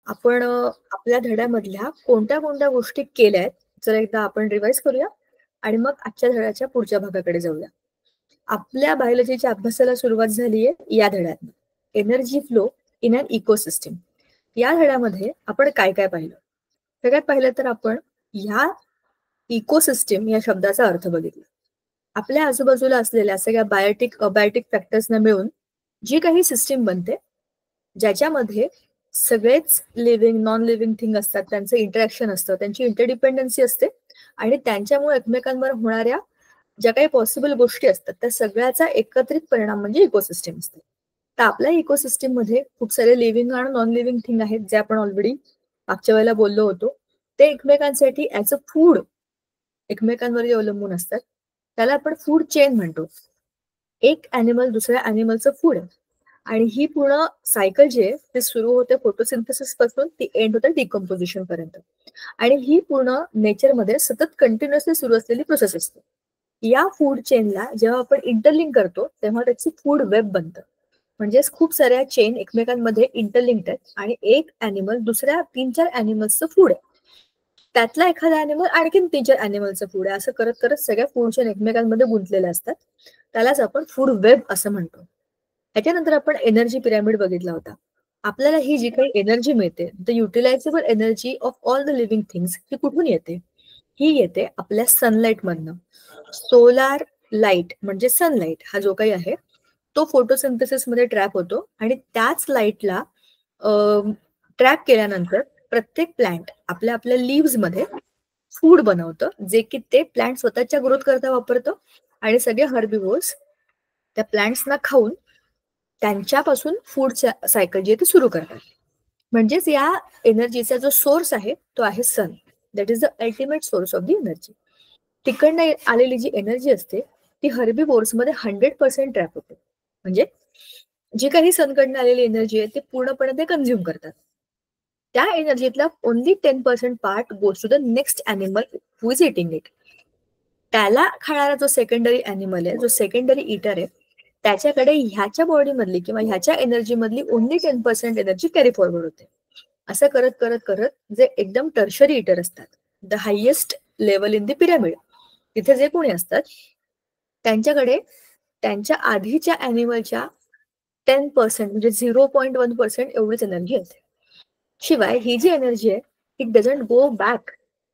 आपण आपल्या धड्यामधल्या कोणत्या कोणत्या गोष्टी केल्या आहेत, जर एकदा आपण रिवाइज करूया आणि मग आजच्या धड्याच्या पुढच्या भागाकडे जाऊया. आपल्या बायोलॉजीच्या अभ्यासाला सुरुवात झाली आहे या धड्यात, energy flow in an ecosystem. या धड्यामध्ये आपण काय काय पाहिलं? सगळ्यात पहिलं तर आपण ह्या इकोसिस्टम या शब्दाचा अर्थ बघितला. आपल्या आजूबाजूला असलेल्या सगळ्या बायोटिक अबायोटिक फॅक्टर्सना मिळून जी काही सिस्टीम बनते, ज्याच्यामध्ये सगळेच लिव्हिंग नॉन लिव्हिंग थिंग असतात, त्यांचं इंटरॅक्शन असतं, त्यांची इंटरडिपेंडन्सी असते आणि त्यांच्यामुळे एकमेकांवर होणाऱ्या ज्या काही पॉसिबल गोष्टी असतात त्या सगळ्याचा एकत्रित परिणाम म्हणजे इकोसिस्टम असते. तर आपल्या इकोसिस्टम मध्ये खूप सारे लिव्हिंग आणि नॉन लिव्हिंग थिंग आहेत, जे आपण ऑलरेडी मागच्या वेळेला बोललो होतो. ते एकमेकांसाठी ऍज अ फूड एकमेकांवर जे अवलंबून असतात त्याला आपण फूड चेन म्हणतो. एक ॲनिमल दुसऱ्या ॲनिमलचं फूड आहे आणि ही पूर्ण सायकल जी आहे ते सुरू होते फोटोसिंथेसिस पासून ती एंड होते डिकम्पोजिशन पर्यंत. आणि ही पूर्ण नेचरमध्ये सतत कंटिन्युअसली सुरू असलेली प्रोसेस असते. या फूड चेनला जेव्हा आपण इंटरलिंक करतो तेव्हा त्याची फूड वेब बनतं. म्हणजेच खूप साऱ्या चेन एकमेकांमध्ये इंटरलिंक्ड आहेत आणि एक ॲनिमल दुसऱ्या 3-4 ॲनिमल्सचं फूड आहे, त्यातला एखादा ॲनिमल आणखीन 3-4 ॲनिमलचं फूड आहे, असं करत करत सगळ्या फूड चेन एकमेकांमध्ये गुंतलेल्या असतात. त्यालाच आपण फूड वेब असं म्हणतो. त्याच्यानंतर आपण एनर्जी पिरॅमिड बघितला होता. आपल्याला ही जी काही एनर्जी मिळते, the utilisable energy of all the living things, ही कुठून येते? ही येते आपल्या सनलाईट मधनं. सोलार लाईट म्हणजे सनलाईट हा जो काही आहे तो फोटोसिंथेसिस मध्ये ट्रॅप होतो आणि त्याच लाईटला ट्रॅप केल्यानंतर प्रत्येक प्लांट आपल्या आपल्या लिव्स मध्ये फूड बनवतं, जे की ते प्लांट स्वतःच्या ग्रोथ करता वापरतं आणि सगळे हर्बिवोर्स त्या प्लांट्सना खाऊन त्यांच्यापासून फूड सायकल जी आहे ती सुरू करतात. म्हणजेच या एनर्जीचा जो सोर्स आहे तो आहे sun. That is the ultimate source of the energy. तिकडनं आलेली जी एनर्जी असते ती हर्बिवोर्स मध्ये 100% ट्रॅप होते. म्हणजे जी काही सनकडनं आलेली एनर्जी आहे ती पूर्णपणे ते कन्झ्युम करतात. त्या एनर्जीतला only 10% part goes to the next animal who is eating it. त्याला खाणारा जो सेकंडरी ॲनिमल आहे, जो सेकंडरी इटर आहे, त्याच्याकडे ह्याच्या बॉडी मधली किंवा ह्याच्या एनर्जी मधली ओनली 10% एनर्जी कॅरी फॉरवर्ड होते. असं करत करत करत जे एकदम टर्शरी इटर असतात, the highest level in the pyramid, तिथे जे कोणी असतात त्यांच्याकडे त्यांच्या आधीच्या ॲनिमलच्या 10% म्हणजे 0.1% एवढीच एनर्जी असते. शिवाय ही जी एनर्जी आहे it doesn't go back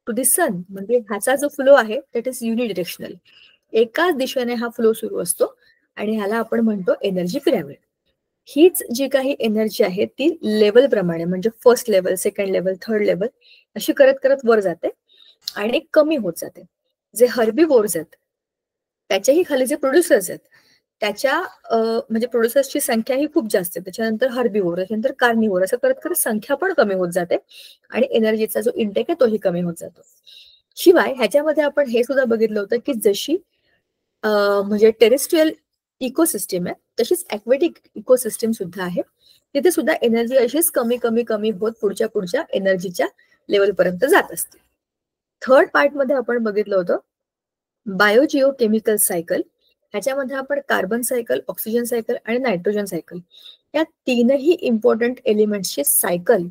to the sun. म्हणजे ह्याचा जो फ्लो आहे दॅट इज युनिडिरेक्शनल. एकाच दिशेने हा फ्लो सुरू असतो आणि ह्याला आपण म्हणतो एनर्जी पिरॅमिड. हीच जी काही एनर्जी आहे ती लेवल प्रमाणे म्हणजे first level, second level, third level अशी करत करत वर जाते आणि कमी होत जाते. जे हर्बिवोर्स आहेत त्याच्याही खाली जे प्रोड्युसर्स आहेत त्याच्या म्हणजे प्रोड्युसर्सची संख्या ही खूप जास्त आहे. त्याच्यानंतर हर्बिवोर, त्याच्यानंतर कार्निवोर, असं करत करत संख्या पण कमी होत जाते आणि एनर्जीचा जो इंटेक आहे तोही कमी होत जातो. शिवाय ह्याच्यामध्ये आपण हे सुद्धा बघितलं होतं की जशी म्हणजे टेरेस्ट्रियल इकोसिस्टम आहे तशीच ॲक्वेटिक इकोसिस्टम सुद्धा आहे. तिथे सुद्धा एनर्जी अशीच कमी कमी कमी होत पुढच्या एनर्जीच्या लेवलपर्यंत जात असते. थर्ड पार्टमध्ये आपण बघितलं होतं बायोजिओकेमिकल सायकल. ह्याच्यामध्ये आपण कार्बन सायकल, ऑक्सिजन सायकल आणि नायट्रोजन सायकल या तीनही इम्पॉर्टंट एलिमेंट्सची सायकल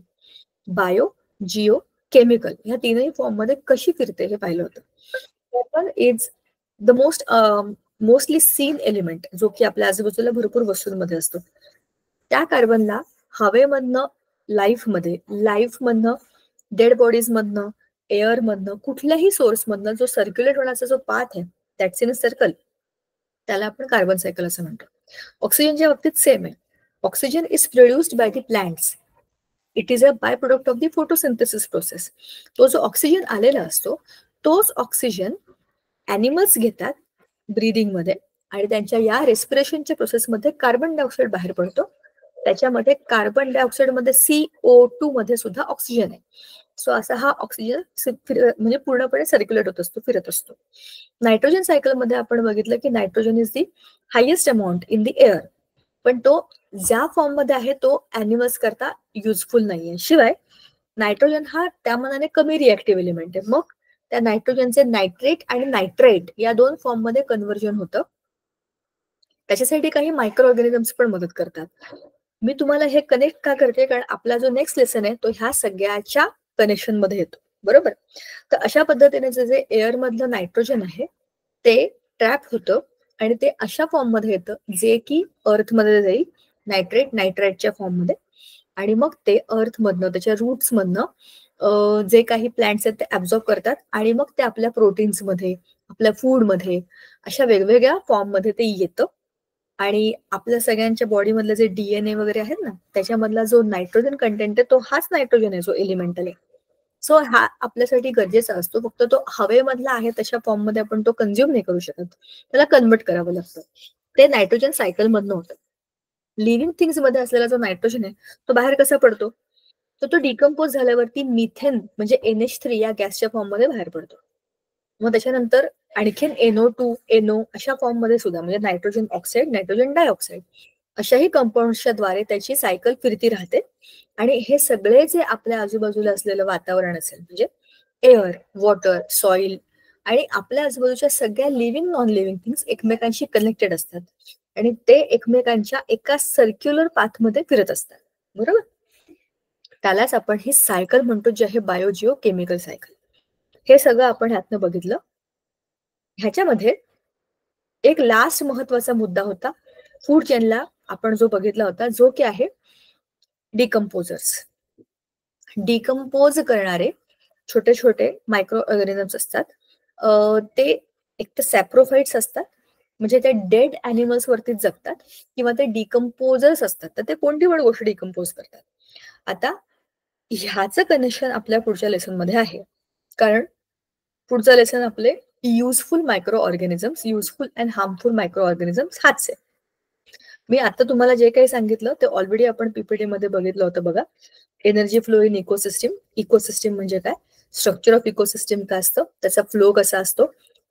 बायो, जिओ, केमिकल ह्या तीनही फॉर्म मध्ये कशी फिरते हे पाहिलं होतं. Carbon is the mostly seen element, जो की आपल्या आजूबाजूला भरपूर वस्तूंमध्ये असतो. त्या कार्बनला हवेमधनं, लाईफमधनं, डेड बॉडीज मधनं, एअर मधनं, कुठल्याही सोर्स मधनं जो सर्क्युलेट होण्याचा जो पाथ आहे दॅट्स इन अ सर्कल, त्याला आपण कार्बन सायकल असं म्हणतो. ऑक्सिजनच्या बाबतीत सेम आहे. Oxygen is produced by the plants. It is a by product of the photosynthesis process. तो जो ऑक्सिजन आलेला असतो तोच ऑक्सिजन ॲनिमल्स घेतात ब्रीदिंग मध्ये आणि त्यांच्या या रेस्पिरेशनच्या प्रोसेसमध्ये कार्बन डायऑक्साईड बाहेर पडतो. त्याच्यामध्ये कार्बन डायऑक्साईड मध्ये CO2 मध्ये सुद्धा ऑक्सिजन आहे. सो असा हा ऑक्सिजन म्हणजे पूर्णपणे सर्क्युलेट होत असतो, फिरत असतो. नायट्रोजन सायकलमध्ये आपण बघितलं की nitrogen is the highest amount in the air, पण तो ज्या फॉर्म मध्ये आहे तो ॲनिमल्स करता युजफुल नाहीये. शिवाय नायट्रोजन हा त्या मनाने कमी रिॲक्टिव्ह एलिमेंट आहे. मग त्या नायट्रोजनचे नायट्रेट आणि नायट्राइट या 2 फॉर्म मध्ये कन्व्हर्जन होतं. त्याच्यासाठी काही मायक्रो ऑर्गॅनिझम्स पण मदत करतात. मी तुम्हाला हे कनेक्ट का करते, कारण आपला जो नेक्स्ट लेसन आहे तो ह्या सगळ्याच्या कनेक्शन मध्ये येतो, बरोबर. तर अशा पद्धतीने जे एअर मधलं नायट्रोजन आहे ते ट्रॅप होतं आणि ते अशा फॉर्म मध्ये येतं जे की अर्थ मध्ये जाईल नायट्राइटच्या फॉर्म मध्ये, आणि मग ते अर्थ मधनं त्याच्या रूट्स मधनं जे काही प्लांट्स आहेत ते ऍब्झॉर्ब करतात आणि मग ते आपल्या प्रोटीन्स मध्ये, आपल्या फूड मध्ये, अशा वेगवेगळ्या फॉर्म मध्ये ते येतं. आणि आपल्या सगळ्यांच्या बॉडी मधले जे डीएनए वगैरे आहेत ना, त्याच्यामधला जो नायट्रोजन कंटेंट आहे तो हाच नायट्रोजन आहे जो एलिमेंटल आहे. सो हा आपल्यासाठी गरजेचा असतो, फक्त तो हवेमधला आहे तशा फॉर्म मध्ये आपण तो कन्झ्युम नाही करू शकत, त्याला कन्वर्ट करावं लागतं. ते नायट्रोजन सायकल मधनं होतं. लिव्हिंग थिंग्स मध्ये असलेला जो नायट्रोजन आहे तो बाहेर कसा पडतो, तर तो डिकम्पोज झाल्यावरती मिथेन म्हणजे NH3 या गॅसच्या फॉर्म मध्ये बाहेर पडतो. मग त्याच्यानंतर आणखीन NO2 NO अशा फॉर्म मध्ये सुद्धा, म्हणजे नायट्रोजन ऑक्साईड, नायट्रोजन डायऑक्साईड अशाही कंपाऊंडच्या द्वारे त्याची सायकल फिरती राहते. आणि हे सगळे जे आपल्या आजूबाजूला असलेलं वातावरण असेल, म्हणजे एअर, वॉटर, सॉइल आणि आपल्या आजूबाजूच्या सगळ्या लिव्हिंग नॉन लिव्हिंग थिंग्स एकमेकांशी कनेक्टेड असतात आणि ते एकमेकांच्या एका सर्क्युलर पाथमध्ये फिरत असतात, बरोबर. त्यालाच आपण ही सायकल म्हणतो, जे आहे बायोजिओ केमिकल सायकल. हे सगळं आपण ह्यातनं बघितलं. ह्याच्यामध्ये एक लास्ट महत्वाचा मुद्दा होता फूड चेनला आपण जो बघितला होता, जो की आहे डिकम्पोजर्स. डिकम्पोज करणारे छोटे छोटे मायक्रो ऑर्गॅनिझम्स असतात. ते एक तर सॅप्रोफाइट्स असतात, म्हणजे ते डेड अॅनिमल्स वरतीच जगतात, किंवा ते डिकम्पोजर्स असतात, तर ते कोणती पण गोष्ट डिकम्पोज करतात. आता ह्याचं कनेक्शन आपल्या पुढच्या लेसन मध्ये आहे, कारण पुढचं लेसन आपले useful micro organisms, useful and harmful micro organisms हाच आहे. मी आता तुम्हाला जे काही सांगितलं ते ऑलरेडी आपण पीपीटी मध्ये बघितलं होतं बघा. Energy flow in ecosystem. Ecosystem म्हणजे काय, स्ट्रक्चर ऑफ इकोसिस्टीम काय असतं, त्याचा फ्लो कसा असतो,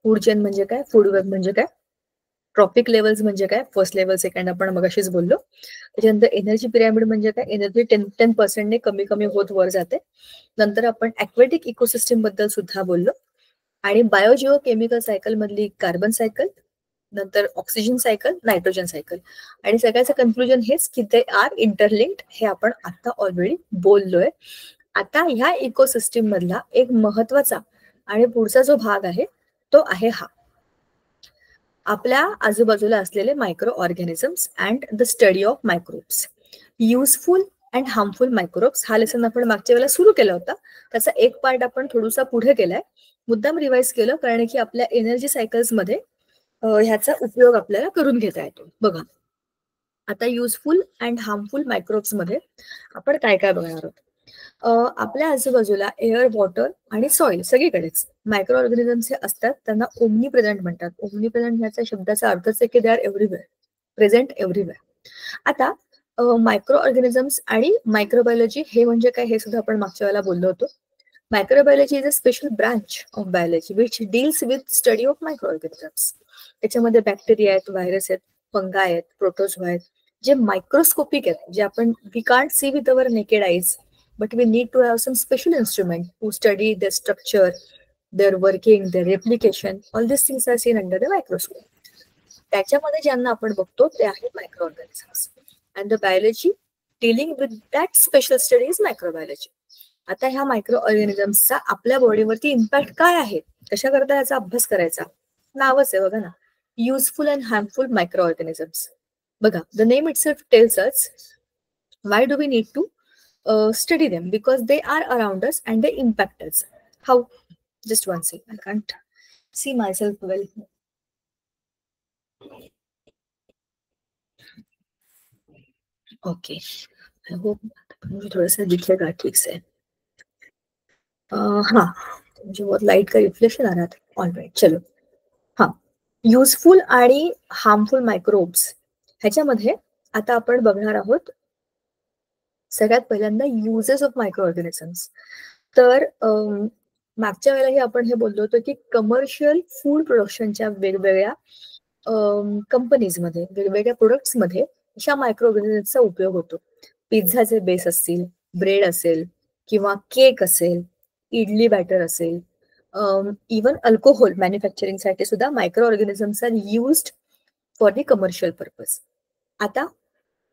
फूड चेन म्हणजे काय, फूड वेब म्हणजे काय, ट्रॉपिक लेवल्स म्हणजे काय, फर्स्ट लेवल सेकंड आपण मगाशीच बोललो. त्याच्यानंतर एनर्जी पिरामिड म्हणजे काय, एनर्जी 10% कमी कमी होत वर जाते. नंतर आपण ऍक्वेटिक इकोसिस्टीम बद्दल सुद्धा बोललो. आणि बायोजिओ केमिकल सायकल मधली कार्बन सायकल, नंतर ऑक्सिजन सायकल, नायट्रोजन सायकल, आणि सगळ्याचं कन्क्लुजन हेच की ते आर इंटरलिंक्ड, हे आपण आता ऑलरेडी बोललोय. आता ह्या इकोसिस्टीम मधला एक महत्वाचा आणि पुढचा जो भाग आहे तो आहे हा, आपल्या आजूबाजूला असलेले micro organisms and the study of microbes. Useful and harmful microbes हा लेसन आपण मागच्या वेळेला सुरू केला होता, त्याचा एक पार्ट आपण थोडासा पुढे केलाय, मुद्दाम रिवाइज केलं, कारण की आपल्या एनर्जी सायकल्स मध्ये ह्याचा उपयोग आपल्याला करून घेता येतो. बघा आता युजफुल अँड हार्मफुल मायक्रोब्स मध्ये आपण काय काय बघणार आहोत. आपल्या आजूबाजूला एअर, वॉटर आणि सॉइल सगळीकडेच मायक्रो ऑर्गॅनिझम्स हे असतात, त्यांना ओमनी प्रेझेंट म्हणतात. ओमनी प्रेझेंट ह्याचा शब्दाचा अर्थच आहे की they are everywhere, present everywhere. आता मायक्रो ऑर्गॅनिझम्स आणि मायक्रोबायोलॉजी हे म्हणजे काय हे सुद्धा आपण मागच्या वेळेला बोललो होतो. Microbiology is a special branch of biology which deals with study of micro organisms. त्याच्यामध्ये बॅक्टेरिया आहेत, व्हायरस आहेत, फंगा आहेत, प्रोटोझोआ आहेत, जे मायक्रोस्कोपिक आहेत, जे आपण we can't see with our naked eyes, but we need to have some special instrument to study their structure, their working, their replication. All these things are seen under the microscope. त्याच्यामध्ये ज्यांना आपण बघतो ते आहेत micro organisms, and the biology dealing with that special study is microbiology. आता ह्या micro ऑर्गॅनिझम्सचा आपल्या बॉडीवरती impact काय आहे, कशा करता याचा अभ्यास करायचा, नावच आहे बघा ना, useful and harmful micro organisms. बघा, the name itself tells us why do we need to study them, because they are around us and they impact us. How? Just one second, I can't see myself well. Okay, I hope मुझे थोड़ा सा दिखेगा ठीक से. हाँ, मुझे बहुत light का reflection आ रहा था. ऑलराइट, चलो. हाँ, युजफुल आणि हार्मफुल मायक्रोब्स ह्याच्यामध्ये आता आपण बघणार आहोत सगळ्यात पहिल्यांदा युजेस ऑफ मायक्रो ऑर्गॅनिझम्स. तर मागच्या वेळेलाही आपण हे बोललो होतो की कमर्शियल फूड प्रोडक्शनच्या वेगवेगळ्या कंपनीजमध्ये, वेगवेगळ्या प्रोडक्ट्समध्ये अशा मायक्रो ऑर्गॅनिझम्सचा उपयोग होतो. पिझ्झाचे बेस असतील, ब्रेड असेल, किंवा केक असेल, इडली बॅटर असेल, इवन अल्कोहोल मॅन्युफॅक्चरिंगसाठी सुद्धा micro organisms are used for the commercial purpose. आता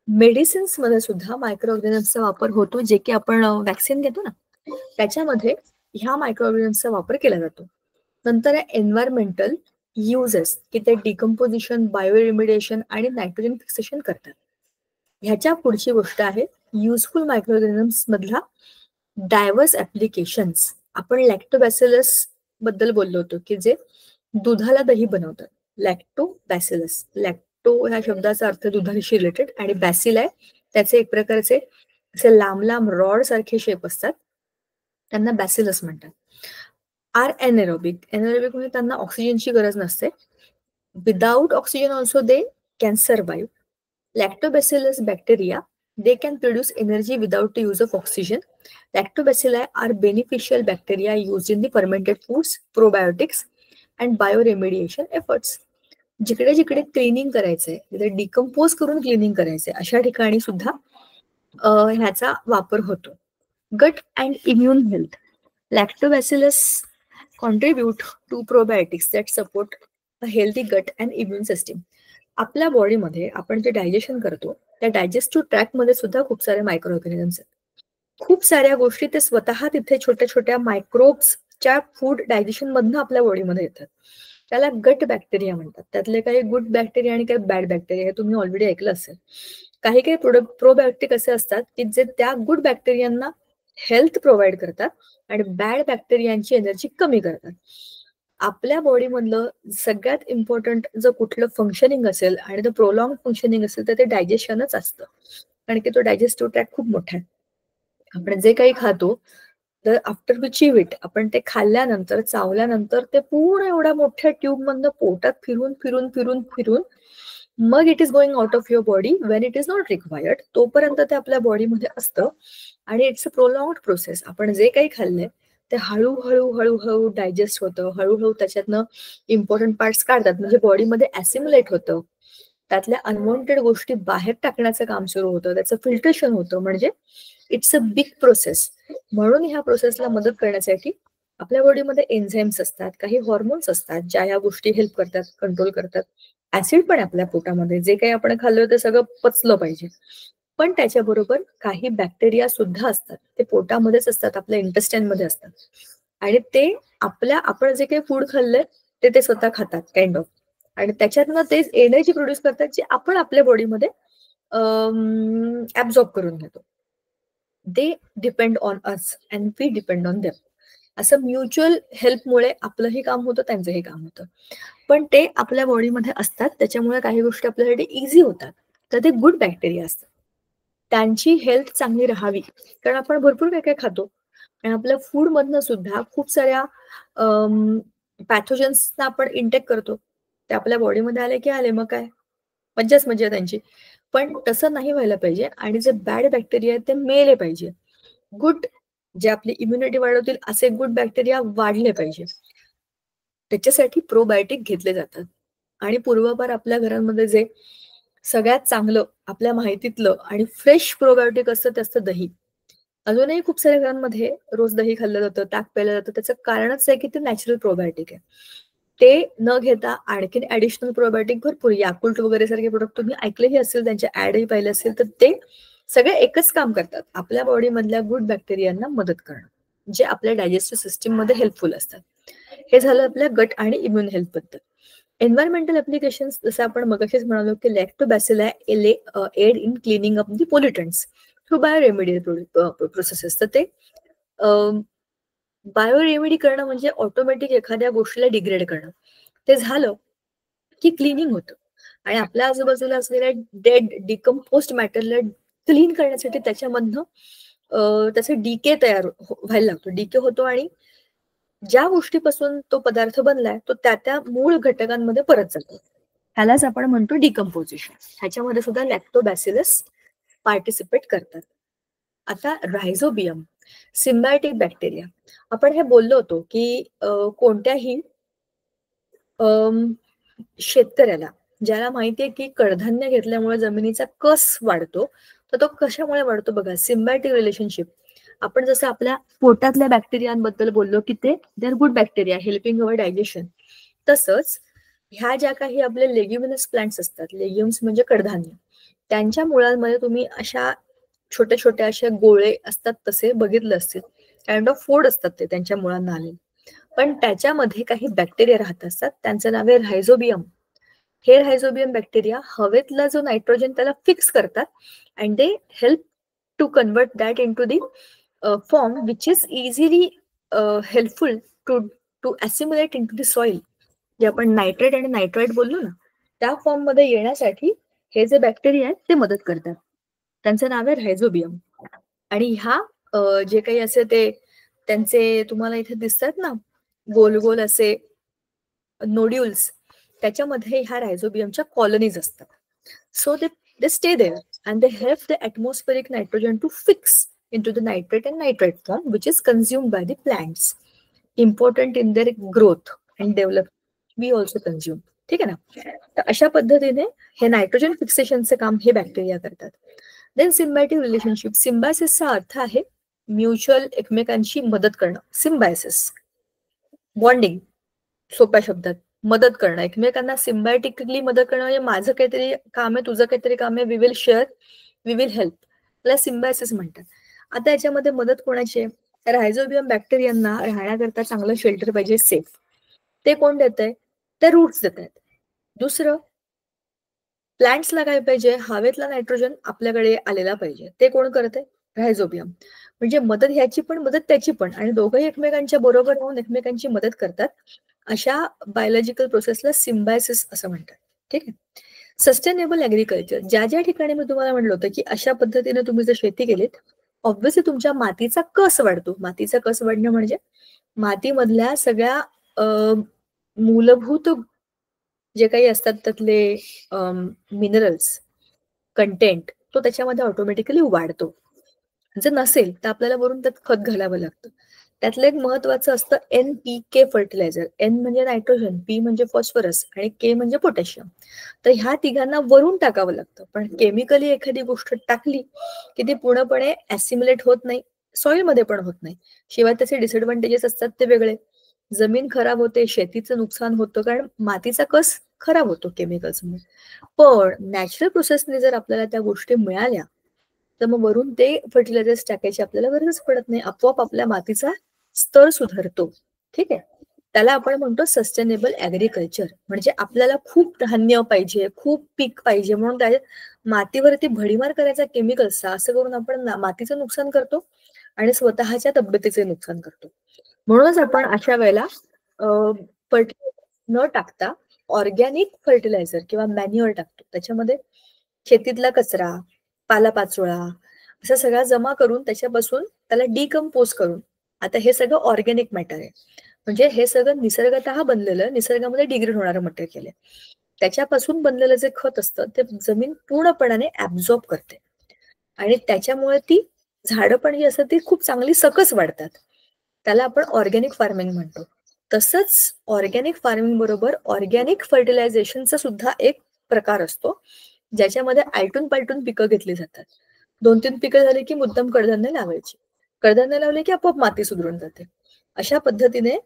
मेडिसिन्स मध्ये सुद्धा मायक्रो ऑर्गॅनिझमचा वापर होतो, जे की आपण वॅक्सिन घेतो ना, त्याच्यामध्ये ह्या मायक्रो ऑर्गॅनिझमचा वापर केला जातो. नंतर आहे एन्व्हायरमेंटल युजेस, की ते डिकम्पोजिशन, बायोरिमिडिएशन आणि नायट्रोजन फिक्सेशन करतात. ह्याच्या पुढची गोष्ट आहे युजफुल मायक्रो ऑर्गॅनिझम्स मधला डायव्हर्स ऍप्लिकेशन्स. आपण लॅक्टोबॅसिलस बद्दल बोललो होतो, की जे दुधाला दही बनवतात. लॅक्टोबॅसिलस, लॅक्टो ह्या शब्दाचा अर्थ दुधाशी रिलेटेड आणि बॅसिल आहे त्याचे एक प्रकारचे असे लांब लांब रॉड सारखे शेप असतात, त्यांना बॅसिलस म्हणतात. आर एनएरोबिक, एनएरोबिक म्हणजे त्यांना ऑक्सिजनची गरज नसते. Without oxygen also they can survive. Lactobacillus bacteria, they can produce energy without the use of oxygen. Lactobacilli are beneficial bacteria used in the fermented foods, probiotics and bioremediation efforts. जिकडे जिकडे cleaning करायचंय, जिथे decompose करून cleaning करायचंय, अशा ठिकाणी सुद्धा ह्याचा वापर होतो. गट and immune health. Lactobacillus contribute to probiotics that support a healthy gut and immune system. आपल्या बॉडीमध्ये आपण जे डायजेशन करतो त्या डायजेस्टिव्ह ट्रॅक मध्ये सुद्धा खूप सारे मायक्रो ऑर्गॅनिझम्स आहेत. खूप साऱ्या गोष्टी ते स्वतः तिथे छोट्या छोट्या मायक्रोब्सच्या फूड डायजेशन मधनं आपल्या बॉडीमध्ये येतात. त्याला गट बॅक्टेरिया म्हणतात. त्यातले काही गुड बॅक्टेरिया आणि काही बॅड बॅक्टेरिया हे तुम्ही ऑलरेडी ऐकलं असेल. काही काही प्रोबायोटिक असे असतात की जे त्या गुड बॅक्टेरियांना हेल्थ प्रोव्हाइड करतात आणि बॅड बॅक्टेरियांची एनर्जी कमी करतात. आपल्या बॉडीमधलं सगळ्यात इम्पॉर्टंट जर कुठलं फंक्शनिंग असेल आणि ते प्रोलॉंग फंक्शनिंग असेल तर ते डायजेशनच असतं, कारण की तो डायजेस्टिव्ह ट्रॅक खूप मोठा आहे. आपण जे काही खातो तर आफ्टर वी चीव इट, आपण ते खाल्ल्यानंतर चावल्यानंतर ते पूर्ण एवढ्या मोठ्या ट्यूब मधनं पोटात फिरून फिरून फिरून फिरून मग it is going out of your body Wien it is not required. तोपर्यंत ते आपल्या बॉडीमध्ये असतं आणि इट्स अ प्रोलॉंग्ड प्रोसेस. आपण जे काही खाल्लंय ते हळूहळू हळूहळू डायजेस्ट होतं, हळूहळू त्याच्यातनं इम्पॉर्टंट पार्ट्स काढतात, म्हणजे बॉडीमध्ये ऍसिम्युलेट होतं, त्यातल्या अनवॉन्टेड गोष्टी बाहेर टाकण्याचं काम सुरू होतं, त्याचं फिल्ट्रेशन होतं. म्हणजे इट्स अ बिग प्रोसेस. म्हणून ह्या प्रोसेसला मदत करण्यासाठी आपल्या बॉडीमध्ये एन्झाईम्स असतात, काही हॉर्मोन्स असतात ज्या ह्या गोष्टी हेल्प करतात, कंट्रोल करतात. ऍसिड पण आपल्या पोटामध्ये, जे काही आपण खाल्लं ते सगळं पचलं पाहिजे. पण त्याच्याबरोबर काही बॅक्टेरिया सुद्धा असतात, ते पोटामध्येच असतात, आपल्या इंटेस्टाईन मध्ये असतात आणि ते आपण जे काही फूड खाल्लंय ते स्वतः खातात काइंड ऑफ, आणि त्याच्यातनं ते एनर्जी प्रोड्यूस करतात जी आपण आपल्या बॉडीमध्ये ऍब्झॉर्ब करून घेतो. They depend on us and we depend on them. असं म्युच्युअल हेल्पमुळे आपलंही काम होतं, त्यांचंही काम होतं. पण ते आपल्या बॉडीमध्ये असतात, त्याच्यामुळे काही गोष्टी आपल्यासाठी इझी होतात. तर ते गुड बॅक्टेरिया असतात, त्यांची हेल्थ चांगली राहावी, कारण आपण भरपूर काय काय खातो आणि आपल्या फूड मधनं सुद्धा खूप साऱ्या पॅथोजन्सना आपण इंटेक करतो. ते आपल्या बॉडीमध्ये आले की आले, मग काय मज्जाच मज्जा त्यांची. पण तसं नाही व्हायला पाहिजे आणि जे बॅड बॅक्टेरिया आहेत ते मेले पाहिजे. गुड, जे आपली इम्युनिटी वाढवतील असे गुड बॅक्टेरिया वाढले पाहिजे. त्याच्यासाठी प्रोबायोटिक घेतले जातात. आणि पूर्वपार आपल्या घरांमध्ये जे सगळ्यात चांगलं आपल्या माहितीतलं आणि फ्रेश प्रोबायोटिक असतं ते असतं दही. अजूनही खूप साऱ्या घरांमध्ये रोज दही खाल्लं जातं, ताक प्यायलं जातं. त्याचं कारणच आहे की ते नॅचरल प्रोबायोटिक आहे. ते न घेता आणखीन ऍडिशनल प्रोबायोटिक भरपूर, याकुल्ट वगैरे सारखे प्रोडक्ट तुम्ही ऐकलेही असेल, त्यांचे ऍडही पाहिले असेल, तर ते सगळे एकच काम करतात, आपल्या बॉडी मधल्या गुड बॅक्टेरियांना मदत करणं, जे आपल्या डायजेस्टिव्ह सिस्टीम मध्ये हेल्पफुल असतात. हे झालं आपल्या गट आणि इम्युन हेल्थ बद्दल. एन्व्हायरमेंटल ऍप्लिकेशन्स, जसं आपण मगाशीच म्हणालो की lactobacilli aid in cleaning up the pollutants through bioremedial processes. तर ते बायोरेमेडी करणं म्हणजे ऑटोमॅटिक एखाद्या गोष्टीला डिग्रेड करणं. ते झालं की क्लिनिंग होतं आणि आपल्या आजूबाजूला असलेल्या डेड डिकम्पोस्ट मॅटरला क्लीन करण्यासाठी त्याच्यामधनं त्याचं डीके तयार व्हायला लागतो, डीके होतो आणि ज्या गोष्टीपासून तो पदार्थ बनलाय तो त्या मूळ घटकांमध्ये परत जातो. ह्यालाच आपण म्हणतो डिकम्पोजिशन. ह्याच्यामध्ये सुद्धा लॅक्टोबॅसिलस पार्टिसिपेट करतात. आता रायझोबियम, सिम्बायोटिक बॅक्टेरिया. आपण हे बोललो होतो की कोणत्याही शेतकऱ्याला ज्याला माहितीये की कडधान्य घेतल्यामुळे जमिनीचा कस वाढतो, तर तो कशामुळे वाढतो बघा, सिम्बायोटिक रिलेशनशिप. आपण जसं आपल्या पोटातल्या बॅक्टेरियांबद्दल बोललो की ते they are good bacteria helping our digestion, तसंच ह्या ज्या काही आपले लेग्युमिनस प्लांट्स असतात, लेग्युम्स म्हणजे कडधान्य, त्यांच्या मुळांमध्ये तुम्ही अशा छोट्या छोट्या अशा गोळे असतात तसे बघितले असतील, काइंड ऑफ फोड असतात ते त्यांच्या मुळांना आले. पण त्याच्यामध्ये काही बॅक्टेरिया राहत असतात, त्यांचं नाव आहे रायझोबियम. हे रायझोबियम बॅक्टेरिया हवेतला जो नायट्रोजन त्याला फिक्स करतात and they help to convert that into the form which is easily helpful to to assimilate into the soil. जे आपण नायट्रेट आणि नायट्राइट बोललो ना, त्या फॉर्म मध्ये येण्यासाठी हे जे बॅक्टेरिया आहेत ते मदत करतात. त्यांचं नाव आहे रायझोबियम. आणि ह्या जे काही असे ते त्यांचे तुम्हाला इथे दिसतात ना गोल गोल असे नोड्युल्स, त्याच्यामध्ये ह्या रायझोबियमच्या कॉलनीज असतात. So they stay there and they help the atmospheric nitrogen to fix into the nitrate and nitrite form, which is consumed by the plants, important in their growth and development. We also consume. ठीक आहे ना. तर अशा पद्धतीने हे nitrogen फिक्सेशनचे काम हे bacteria करतात. Then symbiotic relationship. सिम्बायसिसचा अर्थ आहे म्युच्युअल एकमेकांची मदत करणं. सिम्बायसिस बॉन्डिंग, सोप्या शब्दात मदत करणं, एकमेकांना सिम्बायोटिकली मदत करणं. म्हणजे माझं काहीतरी काम आहे, तुझं काहीतरी काम आहे, we will share, we will help, त्याला सिम्बायसिस म्हणतात. आता याच्यामध्ये मदत कोणाची आहे? रायझोबियम बॅक्टेरियांना राहण्याकरता चांगलं शेल्टर पाहिजे, सेफ. ते कोण देत आहे? ते रूट्स देत आहेत. दुसरं, प्लांट्सला काय पाहिजे? हवेतला नायट्रोजन आपल्याकडे आलेला पाहिजे. ते कोण करत आहे? रायझोबियम. म्हणजे मदत ह्याची पण मदत त्याची पण, आणि दोघंही एकमेकांच्या बरोबर राहून एकमेकांची मदत करतात. अशा बायोलॉजिकल प्रोसेसला सिम्बायसिस असं म्हणतात. ठीक आहे. Sustainable agriculture. ज्या ज्या ठिकाणी मी तुम्हाला म्हणलं होतं की अशा पद्धतीने तुम्ही जर शेती केलीत, ऑब्व्हियसली तुमच्या मातीचा कस वाढतो. मातीचा कस वाढणं म्हणजे मातीमधल्या सगळ्या मूलभूत जे काही असतात त्यातले मिनरल्स कंटेंट तो त्याच्यामध्ये ऑटोमॅटिकली वाढतो. जर नसेल तर आपल्याला वरून त्यात खत घालावं लागतं. त्यातलं एक महत्वाचं असतं NPK फर्टिलायझर. N म्हणजे नायट्रोजन, P म्हणजे फॉस्फरस आणि K म्हणजे पोटॅशियम. तर ह्या तिघांना वरून टाकावं लागतं. पण केमिकली एखादी गोष्ट टाकली की ती पूर्णपणे ॲसिम्युलेट होत नाही, सॉइलमध्ये पण होत नाही. शिवाय त्याचे डिसएडव्हान्टेजेस असतात ते वेगळे. जमीन खराब होते, शेतीचं नुकसान होतं, कारण मातीचा कस खराब होतो केमिकल्समुळे. पण नॅचरल प्रोसेसने जर आपल्याला त्या गोष्टी मिळाल्या तर मग वरून ते फर्टिलायझर्स टाकायची आपल्याला गरजच पडत नाही. आपोआप आपल्या मातीचा स्तर सुधारतो. ठीक आहे. त्याला आपण म्हणतो सस्टेनेबल ऍग्रिकल्चर. म्हणजे आपल्याला खूप धान्य पाहिजे, खूप पीक पाहिजे, म्हणून त्या मातीवरती भडीमार करायचा केमिकल्सचा, असं करून आपण मातीचं नुकसान करतो आणि स्वतःच्या तब्येतीचे नुकसान करतो. म्हणूनच आपण अशा वेळेला फर्टिलायझर न टाकता ऑर्गॅनिक फर्टिलायझर किंवा मॅन्युअर टाकतो. त्याच्यामध्ये शेतीतला कचरा, पालापाचोळा असं सगळा जमा करून त्याच्यापासून त्याला डिकम्पोज करून, आता हे सगळं ऑर्गॅनिक मॅटर आहे. म्हणजे हे सगळं निसर्गतः बनलेलं, निसर्गामध्ये डिग्रेड होणारं मटेरियल आहे. त्याच्यापासून बनलेलं जे खत असतं ते जमीन पूर्णपणाने ऍब्झॉर्ब करते आणि त्याच्यामुळे ती झाडं पण जी असतात ती खूप चांगली सकस वाढतात. त्याला आपण ऑर्गॅनिक फार्मिंग म्हणतो. तसंच ऑर्गॅनिक फार्मिंग बरोबर ऑर्गॅनिक फर्टिलायझेशनचा सुद्धा एक प्रकार असतो, ज्याच्यामध्ये आलटून पालटून पिकं घेतली जातात. 2-3 पिकं झाली की मुद्दाम कडधान्य लावायची. कडधान्य लावले की आपोआप माती सुधरून जाते. अशा पद्धतीने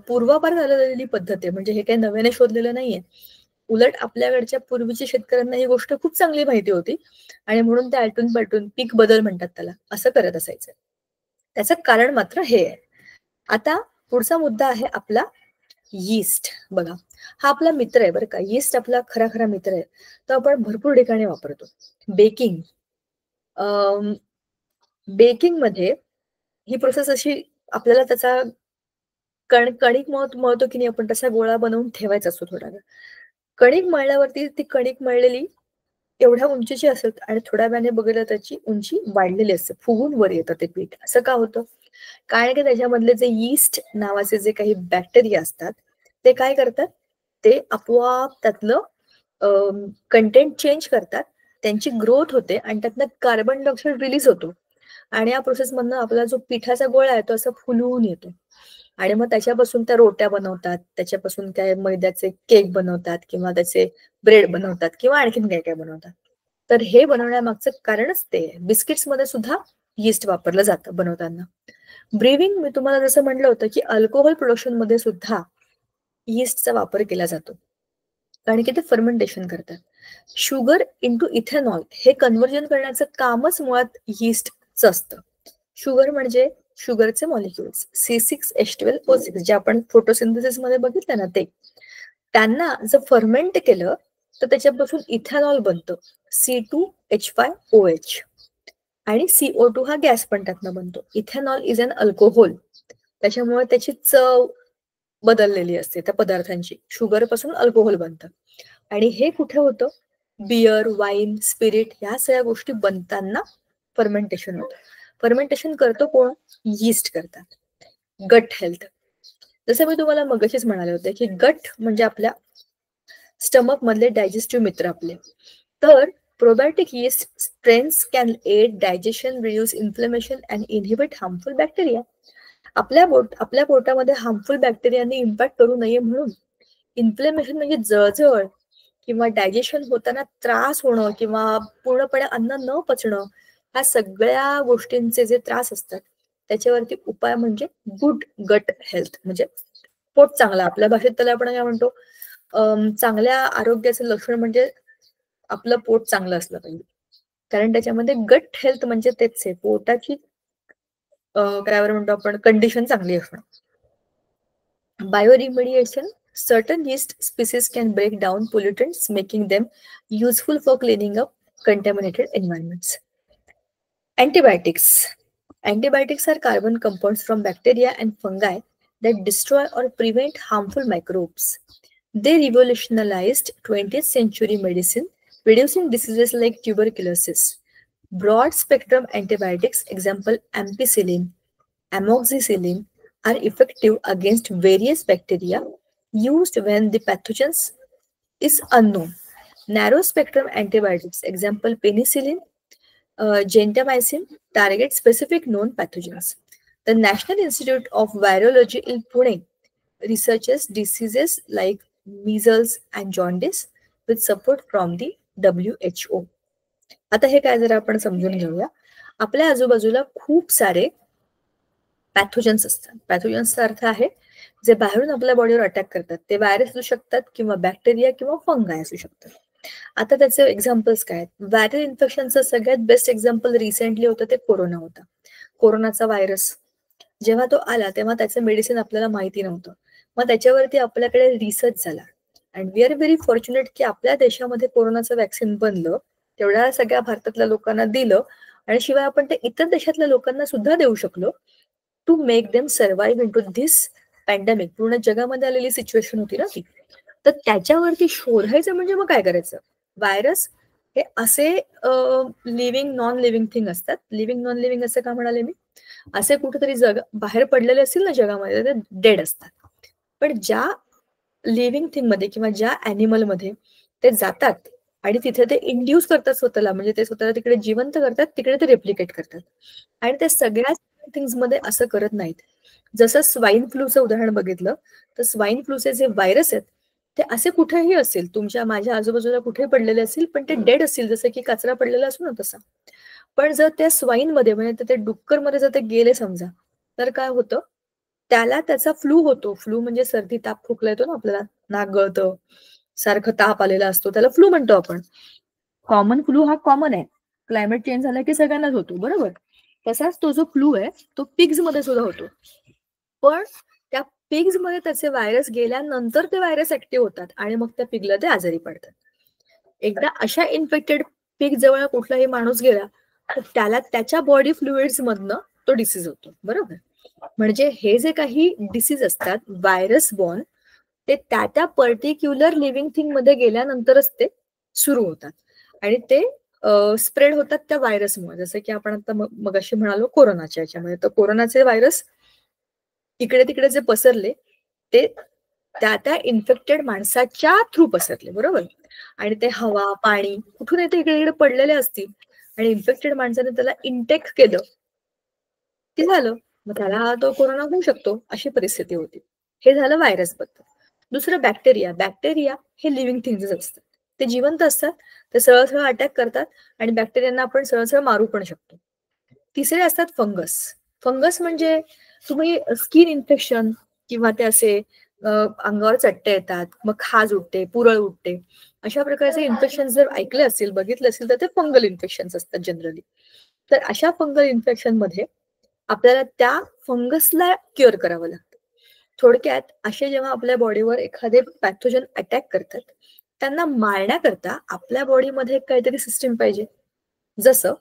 पूर्वापार झालेली पद्धत आहे. म्हणजे हे काही नव्याने शोधलेलं नाहीये. उलट आपल्याकडच्या पूर्वीच्या शेतकऱ्यांना ही गोष्ट खूप चांगली माहिती होती आणि म्हणून ते आलटून पालटून पीक बदल म्हणतात त्याला, असं करत असायचं. त्याचं कारण मात्र हे आहे. आता पुढचा मुद्दा आहे आपला यीस्ट. बघा, हा आपला मित्र आहे बरं का. यीस्ट आपला खरा खरा मित्र आहे. तो आपण भरपूर ठिकाणी वापरतो. बेकिंग, बेकिंग मध्ये ही प्रोसेस अशी, आपल्याला त्याचा कणिक मळतो की नाही आपण, तसा गोळा बनवून ठेवायचा असतो थोडा वेळ. कणिक मळल्यावरती ती कणिक मळलेली एवढ्या उंचीची असत आणि थोड्या वेळाने बघितलं त्याची उंची वाढलेली असते, फुगून वर येतं ते पीठ. असं का होतं? कारण की त्याच्यामधले जे यीस्ट नावाचे जे काही बॅक्टेरिया असतात ते काय करतात, ते आपोआप त्यातलं कंटेंट चेंज करतात, त्यांची ग्रोथ होते आणि त्यातनं कार्बन डायऑक्साईड रिलीज होतो आणि या प्रोसेसमधनं आपला जो पिठाचा गोळा आहे तो असा फुलवून येतो आणि मग त्याच्यापासून त्या रोट्या बनवतात, त्याच्यापासून काय मैद्याचे केक बनवतात किंवा त्याचे ब्रेड बनवतात किंवा आणखीन काय काय बनवतात. तर हे बनवण्यामागचं कारणच ते. बिस्किट्स मध्ये सुद्धा यीस्ट वापरलं जातं बनवताना. ब्रीविंग, मी तुम्हाला जसं म्हटलं होतं की अल्कोहोल प्रोडक्शन मध्ये सुद्धा यीस्टचा वापर केला जातो, कारण की ते फर्मेंटेशन करतात. शुगर इंटू इथेनॉल हे कन्व्हर्जन करण्याचं कामच मुळात यीस्टचं असतं. शुगर म्हणजे शुगरचे मॉलिक्युल्स C6H12O6 जे आपण फोटोसिंथेसिस मध्ये बघितलं ना ते, त्यांना जर फर्मेंट केलं तर त्याच्यापासून इथेनॉल बनतं C2H5OH आणि CO2 हा गॅस पण त्यातनं बनतो. इथेनॉल इज अन अल्कोहोल, त्याच्यामुळे त्याची चव बदललेली असते त्या पदार्थांची. शुगर पासून अल्कोहोल बनतं आणि हे कुठे होतं? बियर, वाईन, स्पिरिट ह्या सगळ्या गोष्टी बनताना फर्मेंटेशन होतं. फर्मेंटेशन करतो कोण? यीस्ट करतात. गट हेल्थ, जसं मी तुम्हाला मगाशीच म्हणाले होते की गट म्हणजे आपल्या स्टमक मधले डायजेस्टिव्ह मित्र आपले. तर probiotic yeast strains can aid digestion, reduce inflammation and inhibit harmful bacteria. आपल्या पोटामध्ये हार्मफुल बॅक्टेरियाने इम्पॅक्ट करू नये म्हणून इन्फ्लेमेशन म्हणजे जळजळ किंवा डायजेशन होताना त्रास होणं किंवा पूर्णपणे अन्न न पचणं, ह्या सगळ्या गोष्टींचे जे त्रास असतात त्याच्यावरती उपाय म्हणजे गुड गट हेल्थ, म्हणजे पोट चांगला. आपल्या भाषेत त्याला आपण काय म्हणतो? चांगल्या आरोग्याचं लक्षण म्हणजे आपलं पोट चांगलं असलं पाहिजे, कारण त्याच्यामध्ये गट हेल्थ म्हणजे तेच आहे, पोटाची काय म्हणतो आपण, कंडिशन चांगली असणं. बायोरिमेडिएशन, certain yeast species can break down pollutants, making them useful for cleaning up contaminated environments. Antibiotics. Antibiotics are carbon compounds from bacteria and fungi that destroy or prevent harmful microbes. They revolutionized 20th century medicine, reducing diseases like tuberculosis. Broad spectrum antibiotics, example ampicillin, amoxicillin, are effective against various bacteria used when the pathogens is unknown. Narrow spectrum antibiotics, example penicillin, gentamicin, target specific known pathogens. The National Institute of Virology in Pune researches diseases like measles and jaundice with support from the WHO. आता हे काय जरा आपण समजून घेऊया. आपल्या आजूबाजूला खूप सारे पॅथोजन्स असतात. पॅथोजन्सचा अर्थ आहे जे बाहेरून आपल्या बॉडीवर अटॅक करतात. ते व्हायरस असू शकतात किंवा बॅक्टेरिया किंवा फंगाय असू शकतात. आता त्याचे एक्झाम्पल्स काय आहेत? व्हायरल इन्फेक्शनचं सगळ्यात बेस्ट एक्झाम्पल रिसेंटली होतं ते कोरोना होता. कोरोनाचा व्हायरस जेव्हा तो आला तेव्हा त्याचं मेडिसिन आपल्याला माहिती नव्हतं. मग त्याच्यावरती आपल्याकडे रिसर्च झाला and we are very fortunate की आपल्या देशामध्ये कोरोनाचं वॅक्सिन बनलं, तेवढ्या सगळ्या भारतातल्या लोकांना दिलं आणि शिवाय आपण ते इतर देशातल्या लोकांना सुद्धा देऊ शकलो to make them survive into this pandemic. पूर्ण जगामध्ये आलेली सिच्युएशन होती ना ती. तर त्याच्यावरती शोधायचं म्हणजे मग काय करायचं? व्हायरस हे असे लिव्हिंग नॉन लिव्हिंग थिंग असतात. लिव्हिंग नॉन लिव्हिंग असं का म्हणाले मी? असे कुठेतरी जग बाहेर पडलेले असतील ना जगामध्ये ते डेड असतात. पण ज्या लिव्हिंग थिंग मध्ये किंवा ज्या ऍनिमल मध्ये ते जातात आणि तिथे ते इंड्यूस करतात स्वतःला, म्हणजे ते स्वतःला तिकडे जिवंत करतात, तिकडे ते रेप्लिकेट करतात. आणि ते सगळ्याच थिंग्स मध्ये असं करत नाहीत. जसं स्वाईन फ्लूचं उदाहरण बघितलं तर स्वाईन फ्लूचे जे व्हायरस आहेत ते असे कुठेही असेल, तुमच्या माझ्या आजूबाजूला कुठे पडलेले असतील पण ते डेड असतील, जसं की कचरा पडलेला असतो ना तसा. पण जर त्या स्वाईन मध्ये म्हणजे ते डुक्कर मध्ये जर ते गेले समजा, तर काय होतं? त्याला त्याचा फ्लू होतो. फ्लू म्हणजे सर्दी ताप खोकला येतो ना आपल्याला, नाक गळतं, सारखं ताप आलेला असतो, त्याला फ्लू म्हणतो आपण. कॉमन फ्लू हा कॉमन आहे, क्लायमेट चेंज झाला की सगळ्यांनाच होतो, बरोबर. तसाच तो जो फ्लू आहे तो पिग्स मध्ये सुद्धा होतो. पण त्या पिग्स मध्ये त्याचे व्हायरस गेल्यानंतर ते व्हायरस ऍक्टिव्ह होतात आणि मग त्या पिगला ते आजारी पडतात. एकदा अशा इन्फेक्टेड पिग जवळ कुठलाही माणूस गेला तर त्याला त्याच्या बॉडी फ्लुइड्स मधनं तो डिसीज होतो, बरोबर. म्हणजे हे जे काही डिसीज असतात व्हायरस बॉर्न, ते त्या पर्टिक्युलर लिव्हिंग थिंग मध्ये गेल्यानंतरच ते सुरू होतात आणि ते स्प्रेड होतात त्या व्हायरसमुळे. जसं की आपण आता मगाशी म्हणालो कोरोनाच्या याच्यामध्ये, तर कोरोनाचे व्हायरस इकडे तिकडे जे पसरले ते त्या इन्फेक्टेड माणसाच्या थ्रू पसरले, बरोबर. आणि ते हवा पाणी कुठून येते इकडे इकडे पडलेले असतील आणि इन्फेक्टेड माणसाने त्याला इंटेक केलं की झालं, मग त्याला तो कोरोना होऊ शकतो, अशी परिस्थिती होती. हे झालं व्हायरस बद्दल. दुसरं बॅक्टेरिया. बॅक्टेरिया हे लिव्हिंग थिंग्स असतात, ते जिवंत असतात, ते सरळ सरळ अटॅक करतात आणि बॅक्टेरियांना आपण सरळ सरळ मारू पण शकतो. तिसरे असतात फंगस. फंगस म्हणजे तुम्ही स्किन इन्फेक्शन किंवा ते असे अंगावर चट्टे येतात, मग खाज उठते, पुरळ उठते. अशा प्रकारचे इन्फेक्शन जर ऐकले असतील, बघितले असतील, तर ते फंगल इन्फेक्शन असतात जनरली. तर अशा फंगल इन्फेक्शन मध्ये आपल्याला त्या फंगसला क्युअर करावं लागतं. थोडक्यात असे जेव्हा आपल्या बॉडीवर एखादे पॅथोजन अटॅक करतात, त्यांना मारण्याकरता आपल्या बॉडीमध्ये काहीतरी सिस्टीम पाहिजे. जसं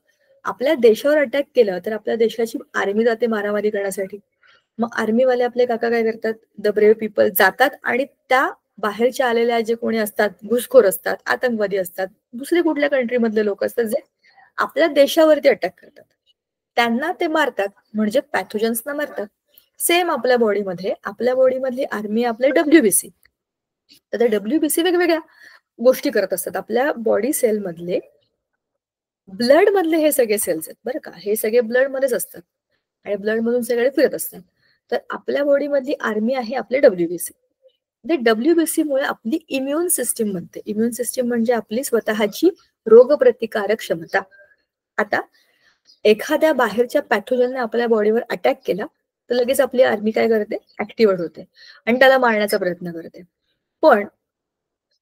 आपल्या देशावर अटॅक केलं तर आपल्या देशाची आर्मी जाते मारामारी करण्यासाठी. मग आर्मीवाले आपले काका काय करतात, द ब्रेव्ह पीपल जातात आणि त्या बाहेरच्या आलेल्या जे कोणी असतात, घुसखोर असतात, आतंकवादी असतात, दुसरे कुठल्या कंट्री मधले लोक असतात जे आपल्या देशावरती अटॅक करतात, त्यांना ते मारतात, म्हणजे पॅथोजन्सना मारतात. सेम आपल्या बॉडीमधली आर्मी आपले डब्ल्यूबीसी. तर त्या डब्ल्यूबीसी वेगवेगळ्या गोष्टी करत असतात. आपल्या बॉडी सेल मधले ब्लड मधले हे सगळे सेल्स आहेत बरं का, हे सगळे ब्लड मध्येच असतात आणि ब्लड मधून सगळे फिरत असतात. तर आपल्या बॉडीमधली आर्मी आहे आपले डब्ल्यूबीसी. ते डब्ल्यूबीसी मुळे आपली इम्युन सिस्टीम बनते. इम्युन सिस्टीम म्हणजे आपली स्वतःची रोगप्रतिकारक क्षमता. आता एखाद्या बाहेरच्या पॅथोजनने आपल्या बॉडीवर अटॅक केला तर लगेच आपली आर्मी काय करते, ऍक्टिव्हेट होते आणि त्याला मारण्याचा प्रयत्न करते. पण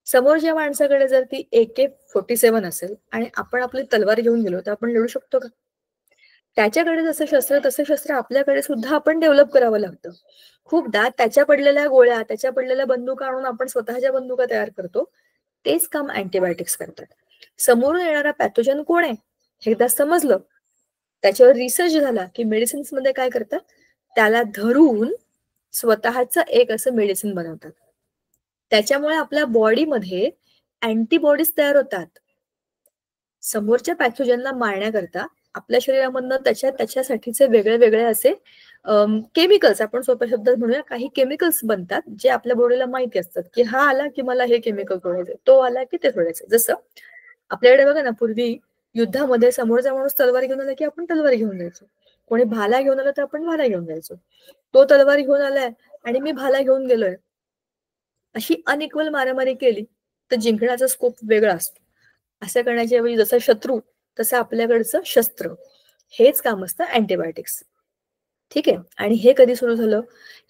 समोरच्या माणसाकडे जर ती AK-47 असेल आणि आपण आपली तलवार घेऊन गेलो तर आपण लढू शकतो का? त्याच्याकडे जसं शस्त्र तसं शस्त्र आपल्याकडे सुद्धा आपण डेव्हलप करावं लागतं. खूपदा त्याच्या पडलेल्या गोळ्या, त्याच्या पडलेल्या बंदुका आणून आपण स्वतःच्या बंदुका तयार करतो. तेच काम अँटीबायोटिक्स करतात. समोरून येणारा पॅथोजन कोण आहे हे एकदा समजलं, त्याच्यावर रिसर्च झाला की मेडिसिन्स मध्ये काय करतात, त्याला धरून स्वतःचं एक असं मेडिसिन बनवतात. त्याच्यामुळे आपल्या बॉडीमध्ये अँटीबॉडीज तयार होतात. समोरच्या पॅथोजनला मारण्याकरता आपल्या शरीरामधनं त्याच्यासाठीचे वेगळे वेगळे असे केमिकल्स, आपण सोप्या शब्दात म्हणूया, काही केमिकल्स बनतात जे आपल्या बॉडीला माहिती असतात की हा आला की मला हे केमिकल सोडायचं, तो आला की ते सोडायचं. जसं आपल्याकडे बघा ना, पूर्वी युद्धामध्ये समोरचा माणूस तलवार घेऊन आला की आपण तलवार घेऊन जायचो, कोणी भाला घेऊन आला तर आपण भाला घेऊन जायचो. तो तलवार घेऊन आलाय आणि मी भाला घेऊन गेलोय, अशी अनइक्वल मारामारी केली तर जिंकण्याचा स्कोप वेगळा असतो. असं करण्याच्या ऐवजी जसं शत्रू तसं आपल्याकडचं शस्त्र, हेच काम असतं अँटीबायोटिक्स. ठीक आहे. आणि हे कधी सुरू झालं,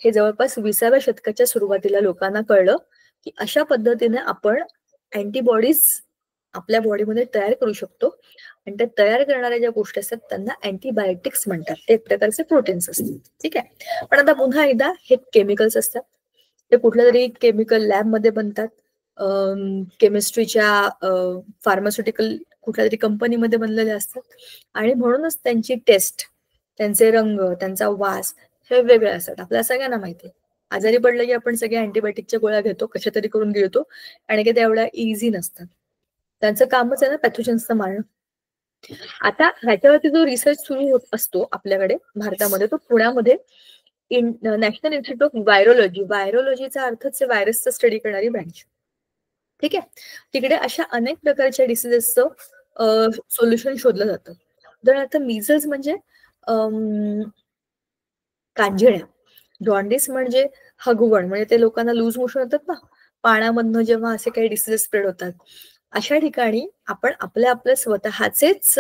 हे जवळपास 20व्या शतकाच्या सुरुवातीला लोकांना कळलं की अशा पद्धतीने आपण अँटीबॉडीज आपल्या बॉडीमध्ये तयार करू शकतो आणि त्या तयार करणाऱ्या ज्या गोष्टी असतात त्यांना अँटीबायोटिक्स म्हणतात. ते एक प्रकारचे प्रोटीन्स असतात. ठीक आहे. पण आता पुन्हा एकदा, हे केमिकल्स असतात, ते कुठल्या तरी केमिकल लॅबमध्ये बनतात, केमिस्ट्रीच्या फार्मास्युटिकल कुठल्या तरी कंपनीमध्ये बनलेले असतात आणि म्हणूनच त्यांची टेस्ट, त्यांचे रंग, त्यांचा वास हे वेगळे असतात. आपल्याला सगळ्यांना माहिती आहे, आजारी पडलं की आपण सगळे अँटीबायोटिकच्या गोळ्या घेतो, कशा तरी करून गिळतो आणि ते एवढ्या इझी नसतात. त्यांचं कामच आहे ना पॅथोजन्सचं मारणं. आता ह्याच्यावरती जो रिसर्च सुरू होत असतो आपल्याकडे भारतामध्ये, तो पुण्यामध्ये नॅशनल इन्स्टिट्यूट ऑफ व्हायरोलॉजीचा अर्थच व्हायरसचा स्टडी करणारी ब्रँच. ठीक आहे. तिकडे अशा अनेक प्रकारच्या डिसिजेसचं सोल्युशन शोधलं जातं. उदाहरणार्थ मिझल्स म्हणजे कांजिण्या, जॉन्डिस म्हणजे हगवण, म्हणजे ते लोकांना लूज मोशन होतात ना पाण्यामधनं जेव्हा असे काही डिसीजेस स्प्रेड होतात, अशा ठिकाणी आपण आपले स्वतःचेच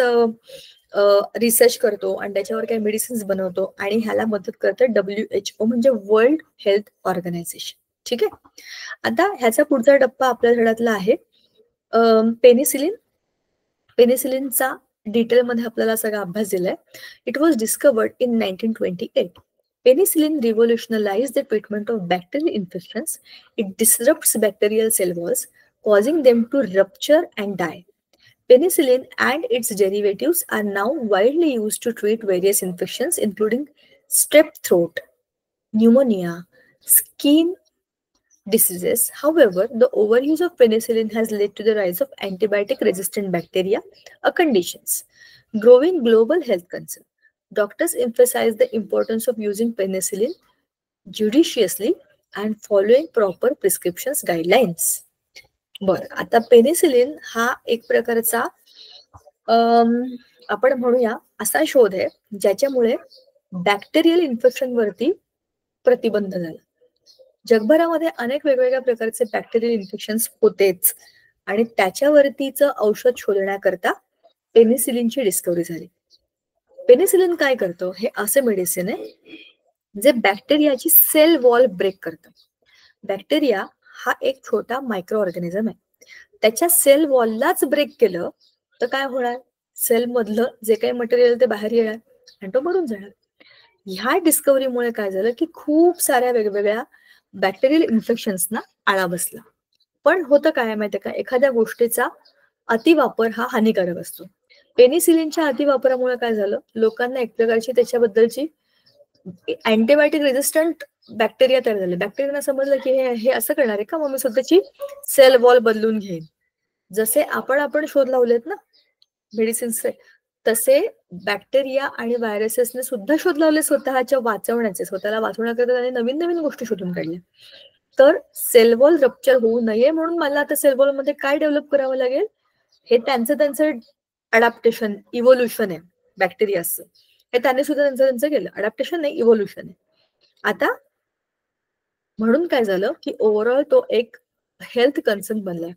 रिसर्च करतो आणि त्याच्यावर काही मेडिसिन्स बनवतो आणि ह्याला मदत करतं WHO, म्हणजे वर्ल्ड हेल्थ ऑर्गनायझेशन. ठीक आहे. आता ह्याचा पुढचा टप्पा आपल्या धड्यातला आहे पेनिसिलिन. पेनिसिलिनचा डिटेलमध्ये आपल्याला सगळा अभ्यास दिलाय. It was discovered in 1928. Penicillin revolutionized the treatment of bacterial infections. It disrupts bacterial cell walls, causing them to rupture and die. Penicillin and its derivatives are now widely used to treat various infections, including strep throat, pneumonia, skin diseases. However, the overuse of penicillin has led to the rise of antibiotic-resistant bacteria, a condition growing global health concern. Doctors emphasize the importance of using penicillin judiciously and following proper prescriptions guidelines. बरं, आता penicillin हा एक प्रकारचा आपण म्हणूया असा शोध आहे ज्याच्यामुळे बॅक्टेरियल इन्फेक्शन वरती प्रतिबंध झाला. जगभरामध्ये अनेक वेगवेगळ्या प्रकारचे बॅक्टेरियल इन्फेक्शन्स होतेच आणि त्याच्यावरतीचं औषध शोधण्याकरता पेनिसिलिनची डिस्कव्हरी झाली. पेनिसिलिन काय करतो, हे असं मेडिसिन आहे जे बॅक्टेरियाची सेल वॉल ब्रेक करतं. बॅक्टेरिया हा एक छोटा मायक्रो ऑर्गॅनिझम आहे. त्याच्या सेल वॉललाच ब्रेक केलं तर काय होणार? सेल मधलं जे काही मटेरियल ते बाहेर येणार आणि तो मरून जाणार. ह्या डिस्कव्हरीमुळे काय झालं की खूप साऱ्या वेगवेगळ्या बॅक्टेरियल इन्फेक्शन्सना आळा बसला. पण होतं काय माहितीये का, एखाद्या गोष्टीचा अतिवापर हा हानिकारक असतो. पेनिसिलिनच्या अतिवापरामुळे काय झालं, लोकांना एक प्रकारची त्याच्याबद्दलची अँटीबायोटिक रेजिस्टंट बॅक्टेरिया तयार झाले. बॅक्टेरियाना समजलं की हे असं करणार आहे का, मग मी स्वतःची सेल वॉल बदलून घेईन. जसे आपण शोध लावलेत ना मेडिसिन्सचे, तसे बॅक्टेरिया आणि व्हायरसेसने सुद्धा शोध लावले स्वतःच्या वाचवण्याचे. स्वतःला वाचवण्याकरता त्यांनी नवीन नवीन गोष्टी शोधून काढल्या. तर सेल वॉल रप्चर होऊ नये म्हणून मला आता सेल वॉल मध्ये काय डेव्हलप करावं लागेल, हे त्यांचं अडॅप्टेशन, इव्होल्युशन आहे बॅक्टेरियाचं. हे त्यांनी सुद्धा त्यांचं केलं. अडॅप्टेशन नाही, इव्होल्युशन आहे. आता म्हणून काय झालं की ओव्हरऑल तो एक हेल्थ कन्सर्न बनलाय.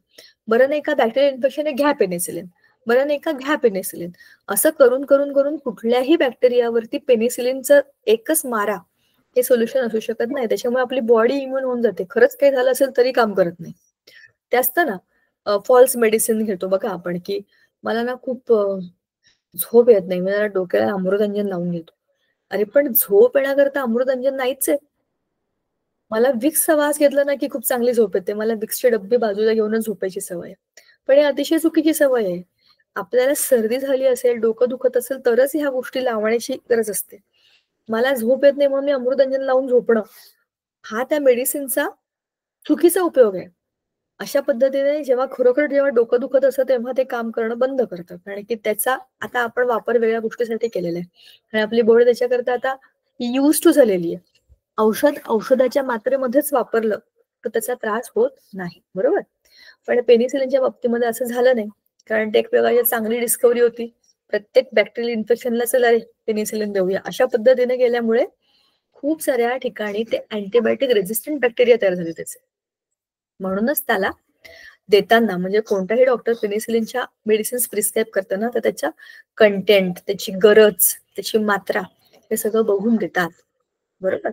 बरं नाही का बॅक्टेरियल इन्फेक्शन आहे, घ्या पेनिसिलिन. बरं नाही का, घ्या पेनिसिलिन. असं करून करून करून कुठल्याही बॅक्टेरियावरती पेनिसिलिनचं एकच मारा हे सोल्युशन असू शकत नाही. त्याच्यामुळे आपली बॉडी इम्युन होऊन जाते. खरंच काही झालं असेल तरी काम करत नाही. ते असतं ना फॉल्स मेडिसिन घेतो बघा आपण, की मला ना खूप झोप येत नाही, मला डोक्याला अमृतांजन लावून घेतो. अरे पण झोप येण्याकरता अमृतांजन नाहीच आहे. मला विक्सचा वास घेतला ना की खूप चांगली झोप येते. मला विक्सचे डब्बे बाजूला घेऊनच झोपायची सवय आहे. पण ही अतिशय चुकीची सवय आहे. आपल्याला सर्दी झाली असेल, डोकं दुखत असेल तरच ह्या गोष्टी लावण्याची गरज असते. मला झोप येत नाही म्हणून मी अमृतांजन लावून झोपणं, हा त्या मेडिसिनचा चुकीचा उपयोग आहे. अशा पद्धतीने जेव्हा डोकं दुखत असतं तेव्हा ते काम करणं बंद करतं. कारण की त्याचा आता आपण वापर वेगळ्या गोष्टीसाठी केलेला आहे आणि आपली बॉडी त्याच्याकरता आता युज टू झालेली आहे. औषधाच्या मात्रेमध्येच वापरलं तर त्याचा त्रास होत नाही, बरोबर. पण पेनिसिलिनच्या बाबतीमध्ये असं झालं नाही, कारण ते एक प्रकारची चांगली डिस्कव्हरी होती. प्रत्येक बॅक्टेरियल इन्फेक्शनला चला रे पेनिसिलिन देऊया अशा पद्धतीने गेल्यामुळे खूप साऱ्या ठिकाणी ते अँटीबायोटिक रेजिस्टंट बॅक्टेरिया तयार झाले त्याचे. म्हणूनच त्याला देताना म्हणजे कोणताही डॉक्टर पेनिसिलिनच्या मेडिसिन्स प्रिस्क्राईब करताना तर त्याच्या कंटेंट, त्याची गरज, त्याची मात्रा हे सगळं बघून देतात, बरोबर.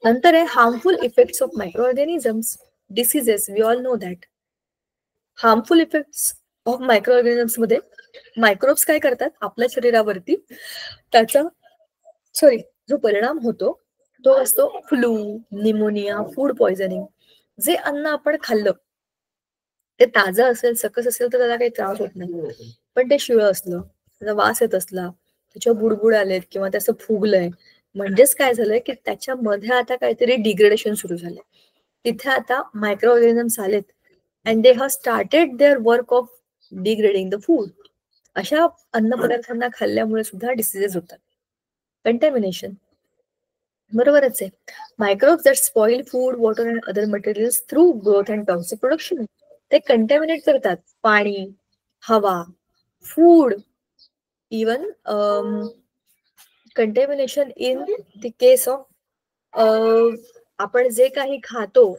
नंतर आहे harmful effects of micro organisms, diseases. We all know that. Harmful effects of micro organisms मध्ये मायक्रोब्स काय करतात आपल्या शरीरावरती, त्याचा जो परिणाम होतो तो असतो फ्लू, निमोनिया, फूड पॉइझनिंग. जे अन्न आपण खाल्लं ते ताजं असेल, सकस असेल तर त्याला काही त्रास होत नाही. पण ते शिळं असलं, त्याचा वास येत असला, त्याच्यावर बुडबुड आलेत किंवा त्याचं फुगलंय, म्हणजेच काय झालंय की त्याच्यामध्ये आता काहीतरी डिग्रेडेशन सुरू झालंय. तिथे आता मायक्रो ऑर्गॅनिझम्स आलेत and they have started their work of degrading the food. अशा अन्न पदार्थांना खाल्ल्यामुळे सुद्धा डिसीजेस होतात. कंटॅमिनेशन, बरोबरच आहे. Microbes that spoil food, water and other materials through growth and toxic production. ते कंटॅमिनेट करतात पाणी, हवा, food, even contamination in the case of आपण जे काही खातो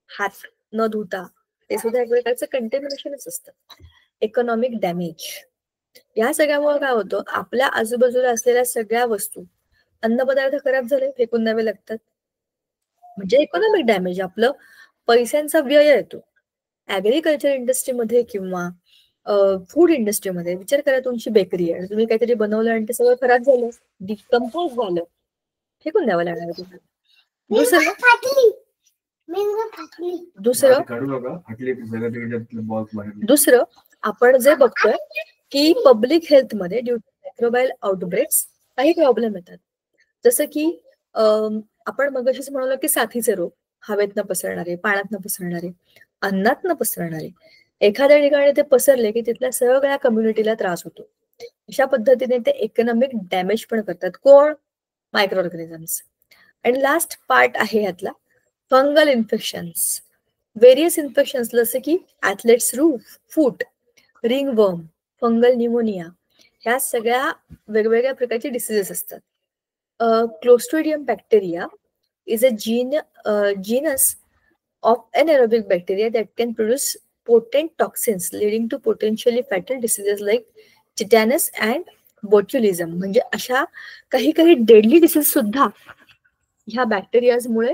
हात न धुता ते सुद्धा एक प्रकारचं कंटॅमिनेशनच असतं. इकॉनॉमिक डॅमेज, या सगळ्यामुळे काय होतं, आपल्या आजूबाजूला असलेल्या सगळ्या वस्तू, अन्नपदार्थ खराब झाले फेकून द्यावे लागतात, म्हणजे इकॉनॉमिक डॅमेज, आपलं पैशांचा व्यय येतो. ऍग्रिकल्चर इंडस्ट्रीमध्ये किंवा फूड इंडस्ट्रीमध्ये विचार करा, तुमची बेकरी आहे, तुम्ही काहीतरी बनवलं आणि ते सगळं खराब झालं, डिकम्पोज झालं, फेकून द्यावं लागणार तुम्हाला. दुसरं आपण जे बघतोय की पब्लिक हेल्थ मध्ये ड्यू टू मायक्रोबायल आउटब्रेक्स काही प्रॉब्लेम येतात. जसं की आपण मगाशीच म्हणालो की साथीचे रोग, हवेतनं पसरणारे, पाण्यातनं पसरणारे, अन्नातनं पसरणारे. एखाद्या ठिकाणी ते पसरले की तिथल्या सगळ्या कम्युनिटीला त्रास होतो. अशा पद्धतीने ते इकॉनॉमिक डॅमेज पण करतात. कोण? Micro organisms. आणि लास्ट पार्ट आहे यातला फंगल इन्फेक्शन्स. व्हेरियस इन्फेक्शन्स जसे की ऍथलेट्स फूट, रिंगवर्म, फंगल न्यूमोनिया, ह्या सगळ्या वेगवेगळ्या प्रकारचे डिसीजेस असतात. Clostridium bacteria is a genus of anaerobic bacteria that can produce potent toxins leading to potentially fatal diseases like tetanus and botulism. म्हणजे अशा काही डेडली डिसीज सुद्धा ह्या बॅक्टेरियाजमुळे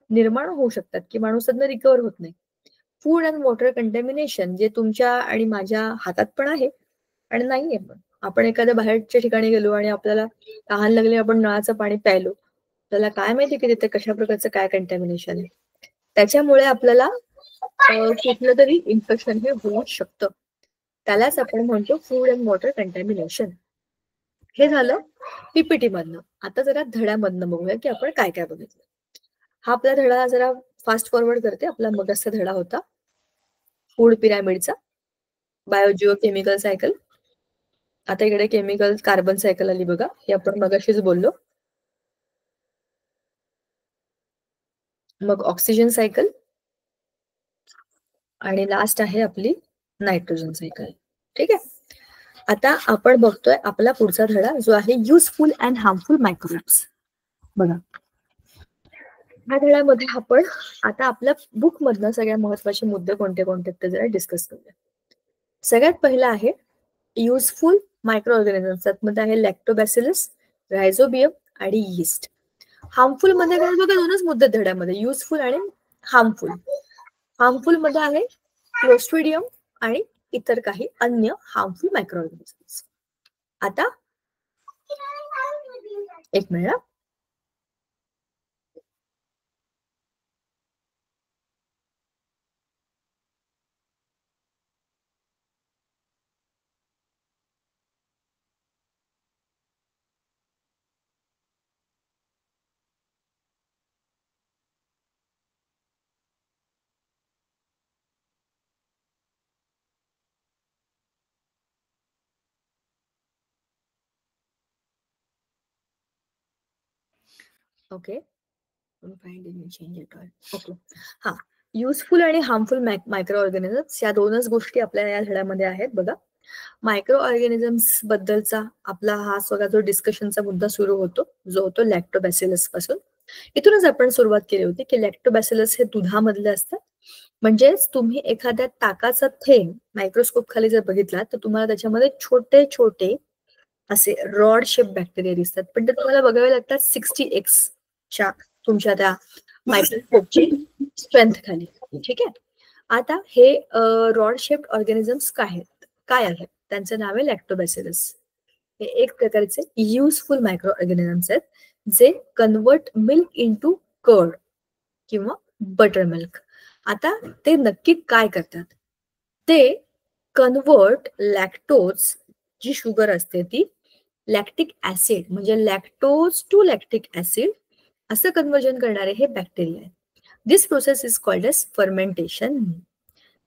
निर्माण होऊ शकतात की माणूस त्यातनं रिकवर होत नाही. फूड अँड वॉटर कंटॅमिनेशन जे तुमच्या आणि माझ्या हातात पण आहे आणि नाहीये पण. आपण एखाद्या बाहेरच्या ठिकाणी गेलो आणि आपल्याला तहान लागली, आपण नळाचं पाणी प्यायलो. त्याला काय माहिती की तिथे कशा प्रकारचं काय कंटॅमिनेशन आहे. त्याच्यामुळे आपल्याला कुठलं तरी इन्फेक्शन हे होऊ शकतं. त्यालाच आपण म्हणतो फूड अँड वॉटर कंटॅमिनेशन. हे झालं पीपीटी मधनं. आता जरा धड्यामधनं बघूया की आपण काय काय बघितलं. हा आपला धडा जरा फास्ट फॉरवर्ड करते. आपला मगाचा धडा होता फूड पिरामिडचा, बायोजिओ केमिकल सायकल. आता इकडे केमिकल कार्बन सायकल आली बघा. हे आपण मगाशीच बोललो. मग ऑक्सिजन सायकल आणि लास्ट आहे आपली नायट्रोजन सायकल. ठीक आहे. आता आपण बघतोय आपला पुढचा धडा जो आहे युजफुल अँड हार्मफुल मायक्रोब्स. बघा, ह्या धड्यामध्ये आपण आता आपल्या बुक मधनं सगळ्यात महत्वाचे मुद्दे कोणते कोणते ते जरा डिस्कस करूया. सगळ्यात पहिला आहे युजफुल मायक्रो ऑर्गॅनिझम्स. त्यामध्ये आहे लॅक्टोबॅसिलस, रायझोबियम आणि यीस्ट. हार्मफुल मध्ये काय बघा, दोनच मुद्दे धड्यामध्ये, युजफुल आणि हार्मफुल. हार्मफुल मध्ये आहे क्लोस्ट्रिडियम आणि इतर काही अन्य हार्मफुल मायक्रो ऑर्गॅनिझम्स. आता एक मिनिट. Okay, okay. हा, युजफुल आणि हार्मफुल मायक्रो ऑर्गॅनिझम्स या दोनच गोष्टी आपल्या या धड्यामध्ये आहेत. बघा, मायक्रो ऑर्गॅनिझम्स बद्दलचा आपला हा सगळा जो डिस्कशनचा मुद्दा सुरू होतो, जो होतो लॅक्टोबॅसिलस पासून. इथूनच आपण सुरुवात केली होती की लॅक्टोबॅसिलस हे दुधामधले असतात. म्हणजेच तुम्ही एखाद्या ताकाचा थेंब मायक्रोस्कोप खाली जर बघितला तर तुम्हाला त्याच्यामध्ये छोटे छोटे असे रॉड शेप बॅक्टेरिया दिसतात, पण ते तुम्हाला बघावे लागतात 60x च्या तुमच्या त्या मायक्रोस्कोपची स्ट्रेंथ खाली. ठीक आहे. आता हे रॉड शेप ऑर्गॅनिझम्स काय आहेत, त्यांचं नाव आहे लॅक्टोबॅसिलस. हे एक प्रकारचे युजफुल मायक्रो ऑर्गॅनिझम्स आहेत जे कन्वर्ट मिल्क इनटू कर्ड किंवा बटर मिल्क. आता ते नक्की काय करतात, ते कन्वर्ट लॅक्टोज जी शुगर असते ती लॅक्टिक ऍसिड म्हणजे लॅक्टोज टू लॅक्टिक ऍसिड असं कन्वर्जन करणारे हे बॅक्टेरिया आहेत. This process is called as fermentation,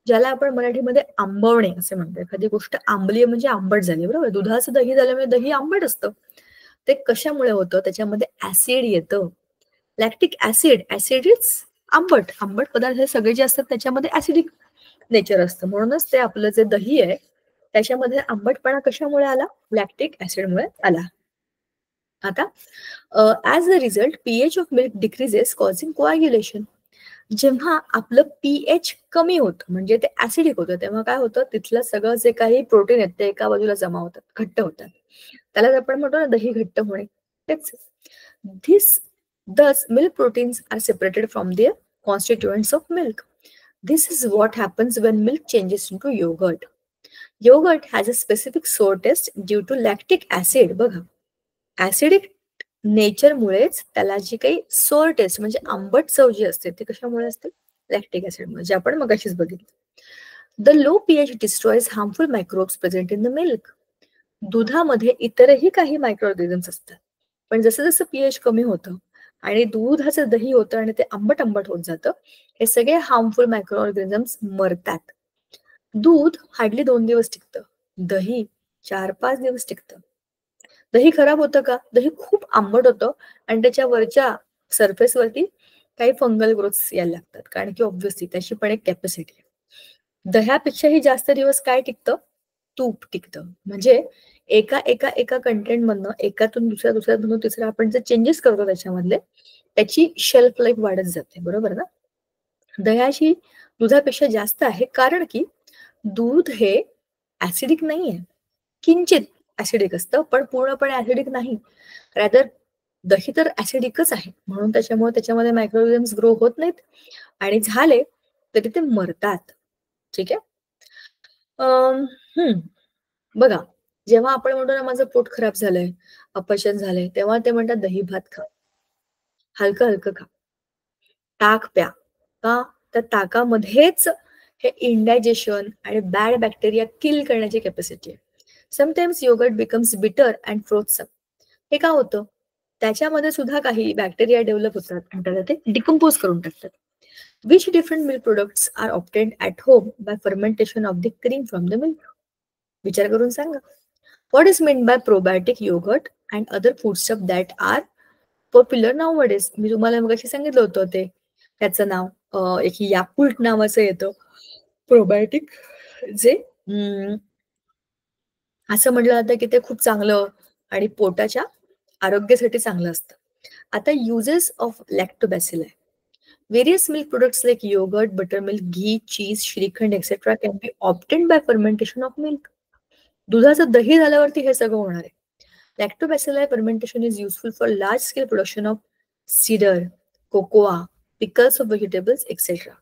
ज्याला आपण मराठीमध्ये आंबवणे असे म्हणतो. एखादी गोष्ट आंबली म्हणजे आंबट झाली, बरोबर. दुधाचं दही झालं म्हणजे दही आंबट असतं. ते कशामुळे होतं, त्याच्यामध्ये ऍसिड येतं. लॅक्टिक ऍसिड, ऍसिड इज आंबट. आंबट पदार्थ हे सगळे जे असतात त्याच्यामध्ये ऍसिडिक नेचर असतं. म्हणूनच ते आपलं जे दही आहे त्याच्यामध्ये आंबटपणा कशामुळे आला, लॅक्टिक ऍसिडमुळे आला. आता as a result pH of milk decreases causing coagulation. जेव्हा आपलं पीएच कमी होतं म्हणजे ते ऍसिडिक होतं, तेव्हा काय होतं, तिथलं सगळं जे काही प्रोटीन आहेत ते एका बाजूला जमा होतात, घट्ट होतात. त्यालाच आपण म्हणतो ना दही घट्ट होणे. तेच this thus milk proteins are separated from their constituents of milk. This is what happens when milk changes into yogurt. Yogurt has a specific sour taste due to lactic acid. बघा, ऍसिडिक नेचरमुळेच त्याला जी काही सोर taste म्हणजे आंबट चव जी असते ती कशामुळे असते, लॅक्टिक ऍसिडमुळे, जे आपण मगाशीच बघितलं. The low pH destroys harmful microbes present in the milk. दुधामध्ये इतरही काही मायक्रो ऑर्गॅनिझम्स असतात, पण जसं जसं पीएच कमी होतं आणि दुधाचं दही होतं आणि ते आंबट आंबट होत जातं, हे सगळे हार्मफुल मायक्रो ऑर्गॅनिझम्स मरतात. दूध हार्डली 2 दिवस टिकतं, दही 4-5 दिवस टिकतं. दही खराब होतं का, दही खूप आंबट होतं आणि त्याच्या वरच्या सरफेसवरती काही फंगल ग्रोथ्स यायला लागतात, कारण की ऑब्व्हियसली त्याची पण एक कॅपॅसिटी आहे. दह्यापेक्षाही जास्त दिवस काय टिकतं, तूप टिकतं. म्हणजे एका एका एका कंटेंट मधनं एकातून दुसऱ्यातून तिसरा आपण जे चेंजेस करतो त्याच्यामधले, त्याची शेल्फ लाईफ वाढत जाते, बरोबर ना. दह्याची दुधापेक्षा जास्त आहे, कारण की दूध हे ऍसिडिक नाहीये, किंचित ऍसिडिक असतं पण पूर्णपणे ऍसिडिक नाही. रादर दही तर ऍसिडिकच आहे, म्हणून त्याच्यामध्ये मायक्रोऑर्गॅनिझम्स ग्रो होत नाहीत, आणि झाले तरी ते मरतात. ठीक आहे. बघा, जेव्हा आपण म्हणतो ना माझं पोट खराब झालंय, अपचन झालंय, तेव्हा ते म्हणतात दही भात खा, हलकं हलकं खा, ताक प्या. का? तर ताकामध्येच हे इंडायजेशन आणि बॅड बॅक्टेरिया किल करण्याची कॅपॅसिटी आहे. समटाइम्स योगर्ट बिकम्स बिटर अँड फ्रोथसम. हे का होतं? त्याच्यामध्ये सुद्धा काही बॅक्टेरिया डेव्हलप होतात आणि त्याला ते डिकम्पोज करून टाकतात. Which different milk products are obtained at home by fermentation of the cream from the milk? विचार करून सांगा. What is mean by probiotic yogurt and other foodstuff that are popular nowadays? मी तुम्हाला मगाशी सांगितलं होतं ते, त्याचं नाव एक याकुल्ट नावाचं येतं प्रोबायोटिक, जे असं म्हटलं जातं की ते खूप चांगलं आणि पोटाच्या आरोग्यासाठी चांगलं असतं. आता uses of lactobacilli. Various milk products like yogurt, buttermilk, ghee, cheese, shrikhand etc. can be obtained by fermentation of milk. दुधाचं दही झाल्यावरती हे सगळं होणार आहे. Lactobacilli fermentation is useful for large scale production of cider, cocoa, pickles of vegetables etc.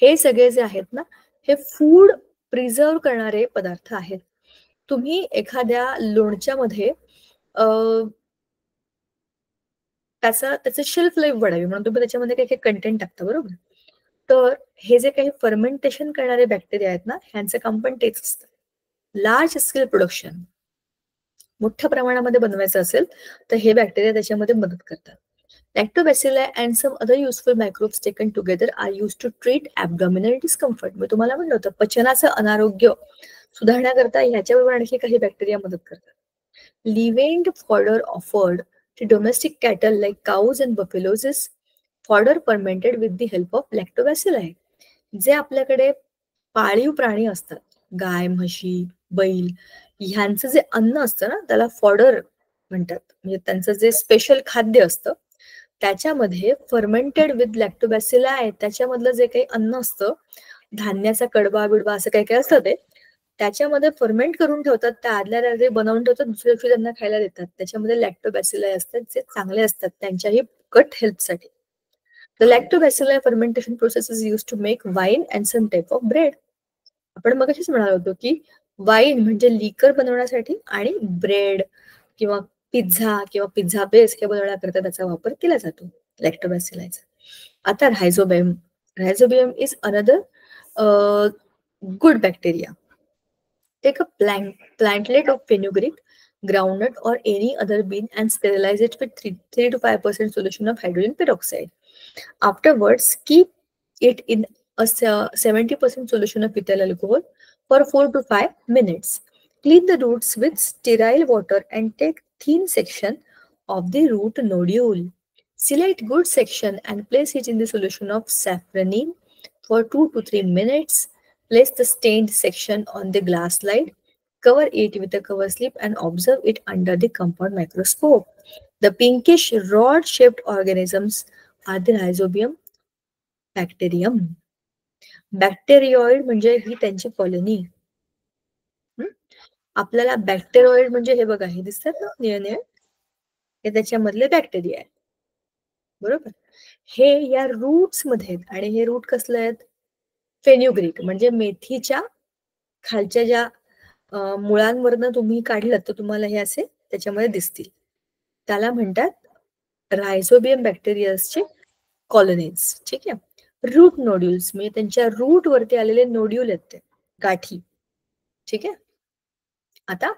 हे सगळे जे आहेत ना, हे फूड प्रिझर्व करणारे पदार्थ आहेत. तुम्ही एखाद्या लोणच्यामध्ये त्याचं शेल्फ लाईफ वाढावी म्हणून तुम्ही त्याच्यामध्ये काही काही कंटेंट टाकता, बरोबर? तर हे जे काही फर्मेंटेशन करणारे बॅक्टेरिया आहेत ना, ह्यांचं काम पण तेच असतं. लार्ज स्केल प्रोडक्शन, मोठ्या प्रमाणामध्ये बनवायचं असेल तर हे बॅक्टेरिया त्याच्यामध्ये मदत करतात. Lactobacilli and some other useful microbes taken together are use to treat abdominal discomfort. मी तुम्हाला म्हणलं होतं पचनाचं अनारोग्य सुधारण्याकरता ह्याच्याबरोबर आणखी काही बॅक्टेरिया मदत करतात. Leavened fodder offered to domestic cattle like cows and buffaloes is fodder fermented with the help of lactobacilli. जे आपल्याकडे पाळीव प्राणी असतात, गाय, म्हशी, बैल, ह्यांचं जे अन्न असतं ना, त्याला फॉडर म्हणतात. म्हणजे त्यांचं जे स्पेशल खाद्य असतं त्याच्यामध्ये फर्मेंटेड विथ लॅक्टोबॅसिला आहे, त्याच्यामधलं जे काही अन्न असतं, धान्याचा कडबा बिडबा असं काही काही असतं, ते त्याच्यामध्ये फर्मेंट करून ठेवतात, त्या आदल्या रात्री बनवून ठेवतात, दुसऱ्या दिवशी त्यांना खायला देतात. त्याच्यामध्ये लॅक्टोबॅसिलाई असतात जे चांगले असतात त्यांच्याही गट हेल्थसाठी. The lactobacilli fermentation process is used to make wine and some type of bread. आपण मगाशीच म्हणालो होतो की वाईन म्हणजे लिकर बनवण्यासाठी आणि ब्रेड किंवा पिझ्झा बेस हे बनवण्याकरता त्याचा वापर केला जातो लॅक्टोबॅसिलायचा. आता rhizobium is another good bacteria. Take a plantlet of fenugreek, groundnut or any other bean and sterilize it with 3 to 5% solution of hydrogen peroxide. Afterwards, keep it in a 70% solution of ethyl alcohol for 4 to 5 minutes. Clean the roots with sterile water and take thin section of the root nodule. Select good section and place it in the solution of safranin for 2 to 3 minutes. Place the stained section on the glass slide. Cover it with a cover slip and observe it under the compound microscope. The pinkish rod-shaped organisms are the rhizobium bacterium. बॅक्टेरियोइड म्हणजे ही त्यांची colony. आपल्याला बॅक्टेरियोइड म्हणजे हे बघा, हे दिसतात ना निळे निळे, हे त्याच्यामधले बॅक्टेरिया आहेत, बरोबर? हे या रूट्स मध्ये, आणि हे रूट कसले आहेत? फेन्युग्रीक म्हणजे मेथीच्या खालच्या ज्या मुळांवरनं तुम्ही काढलं तर तुम्हाला हे असे त्याच्यामध्ये दिसतील. त्याला म्हणतात रायझोबियम बॅक्टेरियाचे कॉलनीज. ठीक आहे. रूट नोड्युल्स म्हणजे त्यांच्या रूट वरती आलेले नोड्युल आहेत ते गाठी. ठीक आहे. आता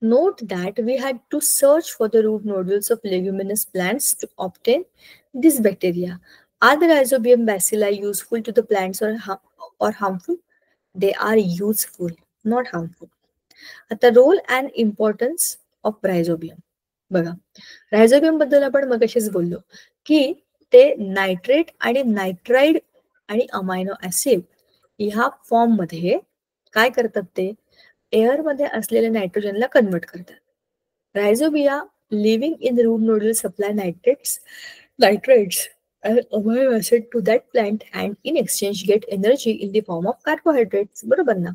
note that we had to search for the root nodules of leguminous plants to obtain this bacteria. Are the rhizobium bacilli useful to the plants or harmful? They are useful, not harmful. आता role and importance of rhizobium बघा. Rhizobium बद्दल आपण मगाशीच बोललो की ते nitrate आणि nitride आणि अमायनो ऍसिड ह्या फॉर्म मध्ये काय करतात? ते एअर मध्ये असलेल्या नायट्रोजनला कन्वर्ट करतात. Rhizobia living in root nodule supply nitrates and amino acid to that plant and in exchange get energy in the form of carbohydrates. बरोबर ना?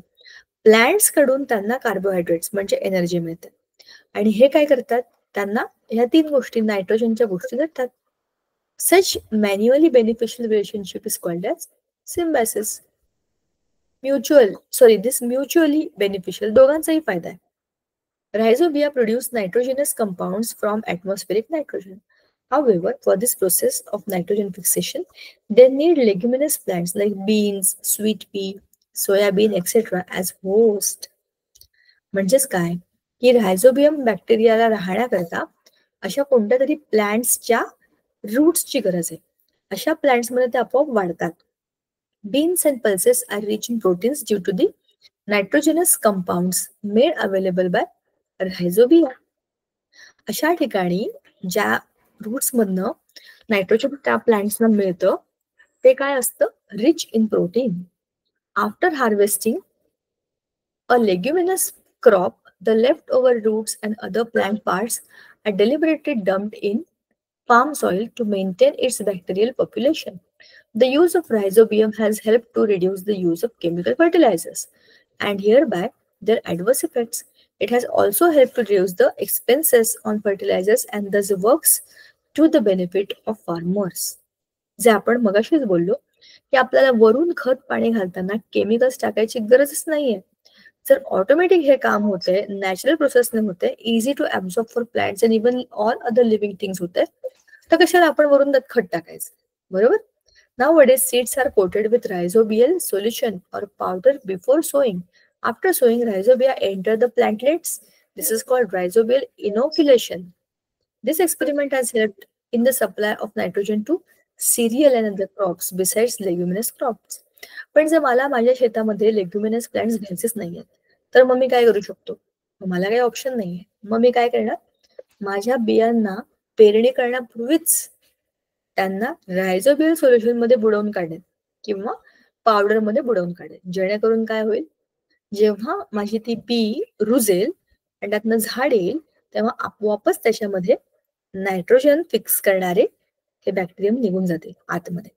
प्लांट्स कडून त्यांना कार्बोहायड्रेट्स म्हणजे एनर्जी मिळते, आणि हे काय करतात? त्यांना ह्या 3 गोष्टी नायट्रोजनच्या गोष्टी भेटतात. Such manually beneficial relationship is called as symbiosis. This mutually beneficial दोघांचाही फायदा आहे. Rhizobia produce nitrogenous compounds from atmospheric nitrogen. However, for this process of nitrogen fixation, they need leguminous plants like beans, sweet pea, soybean, etc. as host. म्हणजेच काय की rhizobium बॅक्टेरियाला राहण्याकरता अशा कोणत्या तरी प्लांट्सच्या रूट्सची गरज आहे. अशा प्लांट्समध्ये ते आपोआप वाढतात. Beans and pulses are rich in proteins due to the nitrogenous compounds made available by rhizobia. अशा ठिकाणी ज्या रूट्स मधनं नायट्रोजन त्या प्लांट्सना मिळतं ते काय असतं rich in protein. After harvesting a leguminous crop, the leftover roots and other plant parts are deliberately dumped in farm soil to maintain its bacterial population. The use of rhizobium has helped to reduce the use of chemical fertilizers and hereby their adverse effects. It has also helped to reduce the expenses on fertilizers and thus works to the benefit of farmers. जे आपण मगाशीच बोललो की आपल्याला वरून खत पाणी घालताना केमिकल्स टाकायची गरजच नाहीये. जर ऑटोमॅटिक हे काम होते नॅचरल प्रोसेसने होते easy to absorb for plants and even all other living things होते तर कशाला आपण वरून त्यात खत टाकायचं. बरोबर. Nowadays seeds are coated with rhizobial solution or powder before sowing. After sowing, rhizobia enter the plantlets. This is called rhizobial inoculation. This experiment has helped in the supply of nitrogen to cereal and other crops besides leguminous crops. पण जर मला माझ्या शेतामध्ये leguminous plants घ्यायचेच नाहीयेत तर मग मी काय करू शकतो. मला काही ऑप्शन नाहीये. मग मी काय करणार माझ्या बियांना पेरणी करण्यापूर्वीच त्यांना रायझोबियल सोल्युशन मध्ये बुडवून काढेन किंवा पावडर मध्ये बुडवून काढेन. जेणेकरून काय होईल जेव्हा माझी ती बी रुजेल आणि त्यातनं झाड येईल तेव्हा आपोआपच त्याच्यामध्ये नायट्रोजन फिक्स करणारे हे बॅक्टेरियम निघून जातील आतमध्ये.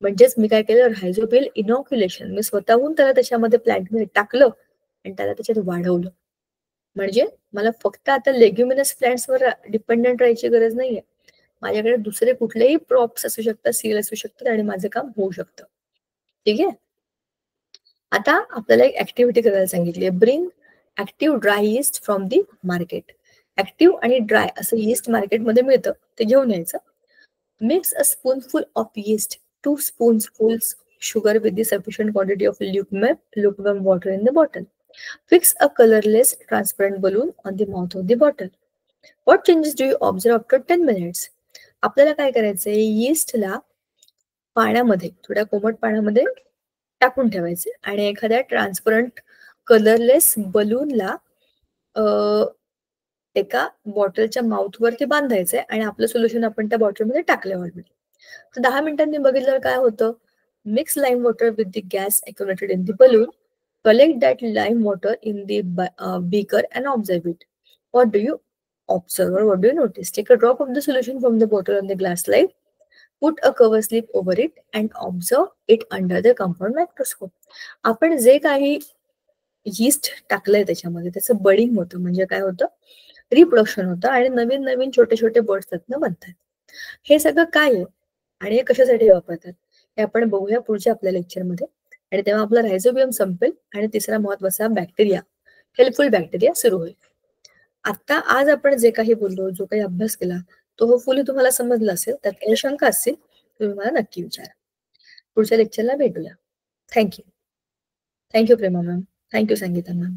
म्हणजेच मी काय केलं रायझोबियल इनॉक्युलेशन मी स्वतःहून त्याला त्याच्यामध्ये प्लांटमध्ये टाकलं आणि त्याला त्याच्यात वाढवलं. म्हणजे मला फक्त आता लेग्युमिनस प्लांट्सवर डिपेंडंट राहायची गरज नाहीये. माझ्याकडे दुसरे कुठलेही प्रॉप्स असू शकतात सील असू शकतात आणि माझं काम होऊ शकतं. ठीक आहे. आता आपल्याला एक ऍक्टिव्हिटी करायला सांगितली आहे. Bring active dry yeast from the market. Active आणि ड्राय असं यीस्ट मार्केटमध्ये मिळतं ते घेऊन यायचं. Mix a spoonful of yeast 2 spoonfuls sugar with the sufficient quantity of lukewarm water in the bottle. Fix a colorless transparent balloon on the mouth of the bottle. What changes do you observe after 10 minutes? आपल्याला काय करायचंय यीस्टला पाण्यामध्ये थोड्या कोमट पाण्यामध्ये टाकून ठेवायचे आणि एखाद्या ट्रान्सपरंट कलरलेस बलूनला एका बॉटलच्या माउथवरती बांधायचंय आणि आपलं सोल्युशन आपण त्या बॉटलमध्ये टाकलं ऑलरेडी. तर 10 मिनिटांनी बघितल्यावर काय होतं mix lime water with the gas accumulated in the balloon. Collect that lime water in the beaker and observe it. What do you observe or what do you notice? Take a drop of the solution from the bottle on the glass slide. Put a cover slip over it and observe it under the compound microscope. आपण जे काही yeast टाकलंय त्याच्यामध्ये त्याचं budding होतं म्हणजे काय होतं रिप्रोडक्शन होतं आणि नवीन नवीन छोटे छोटे बर्ड्स त्यातनं बनतात. हे सगळं काय आहे आणि हे कशासाठी वापरतात हे आपण बघूया पुढच्या आपल्या लेक्चरमध्ये. आणि तेव्हा आपला रायझोबियम संपेल आणि तिसरा महत्वाचा बॅक्टेरिया हेल्पफुल बॅक्टेरिया सुरू होईल. आता आज आपण जे काही बोललो जो काही अभ्यास केला तो होपफुली तुम्हाला समजला असेल. त्यात काही शंका असतील तुम्ही मला नक्की विचारा. पुढच्या लेक्चरला भेटूया. थँक्यू. थँक्यू प्रेमा मॅम. Thank you Sangeeta ma'am.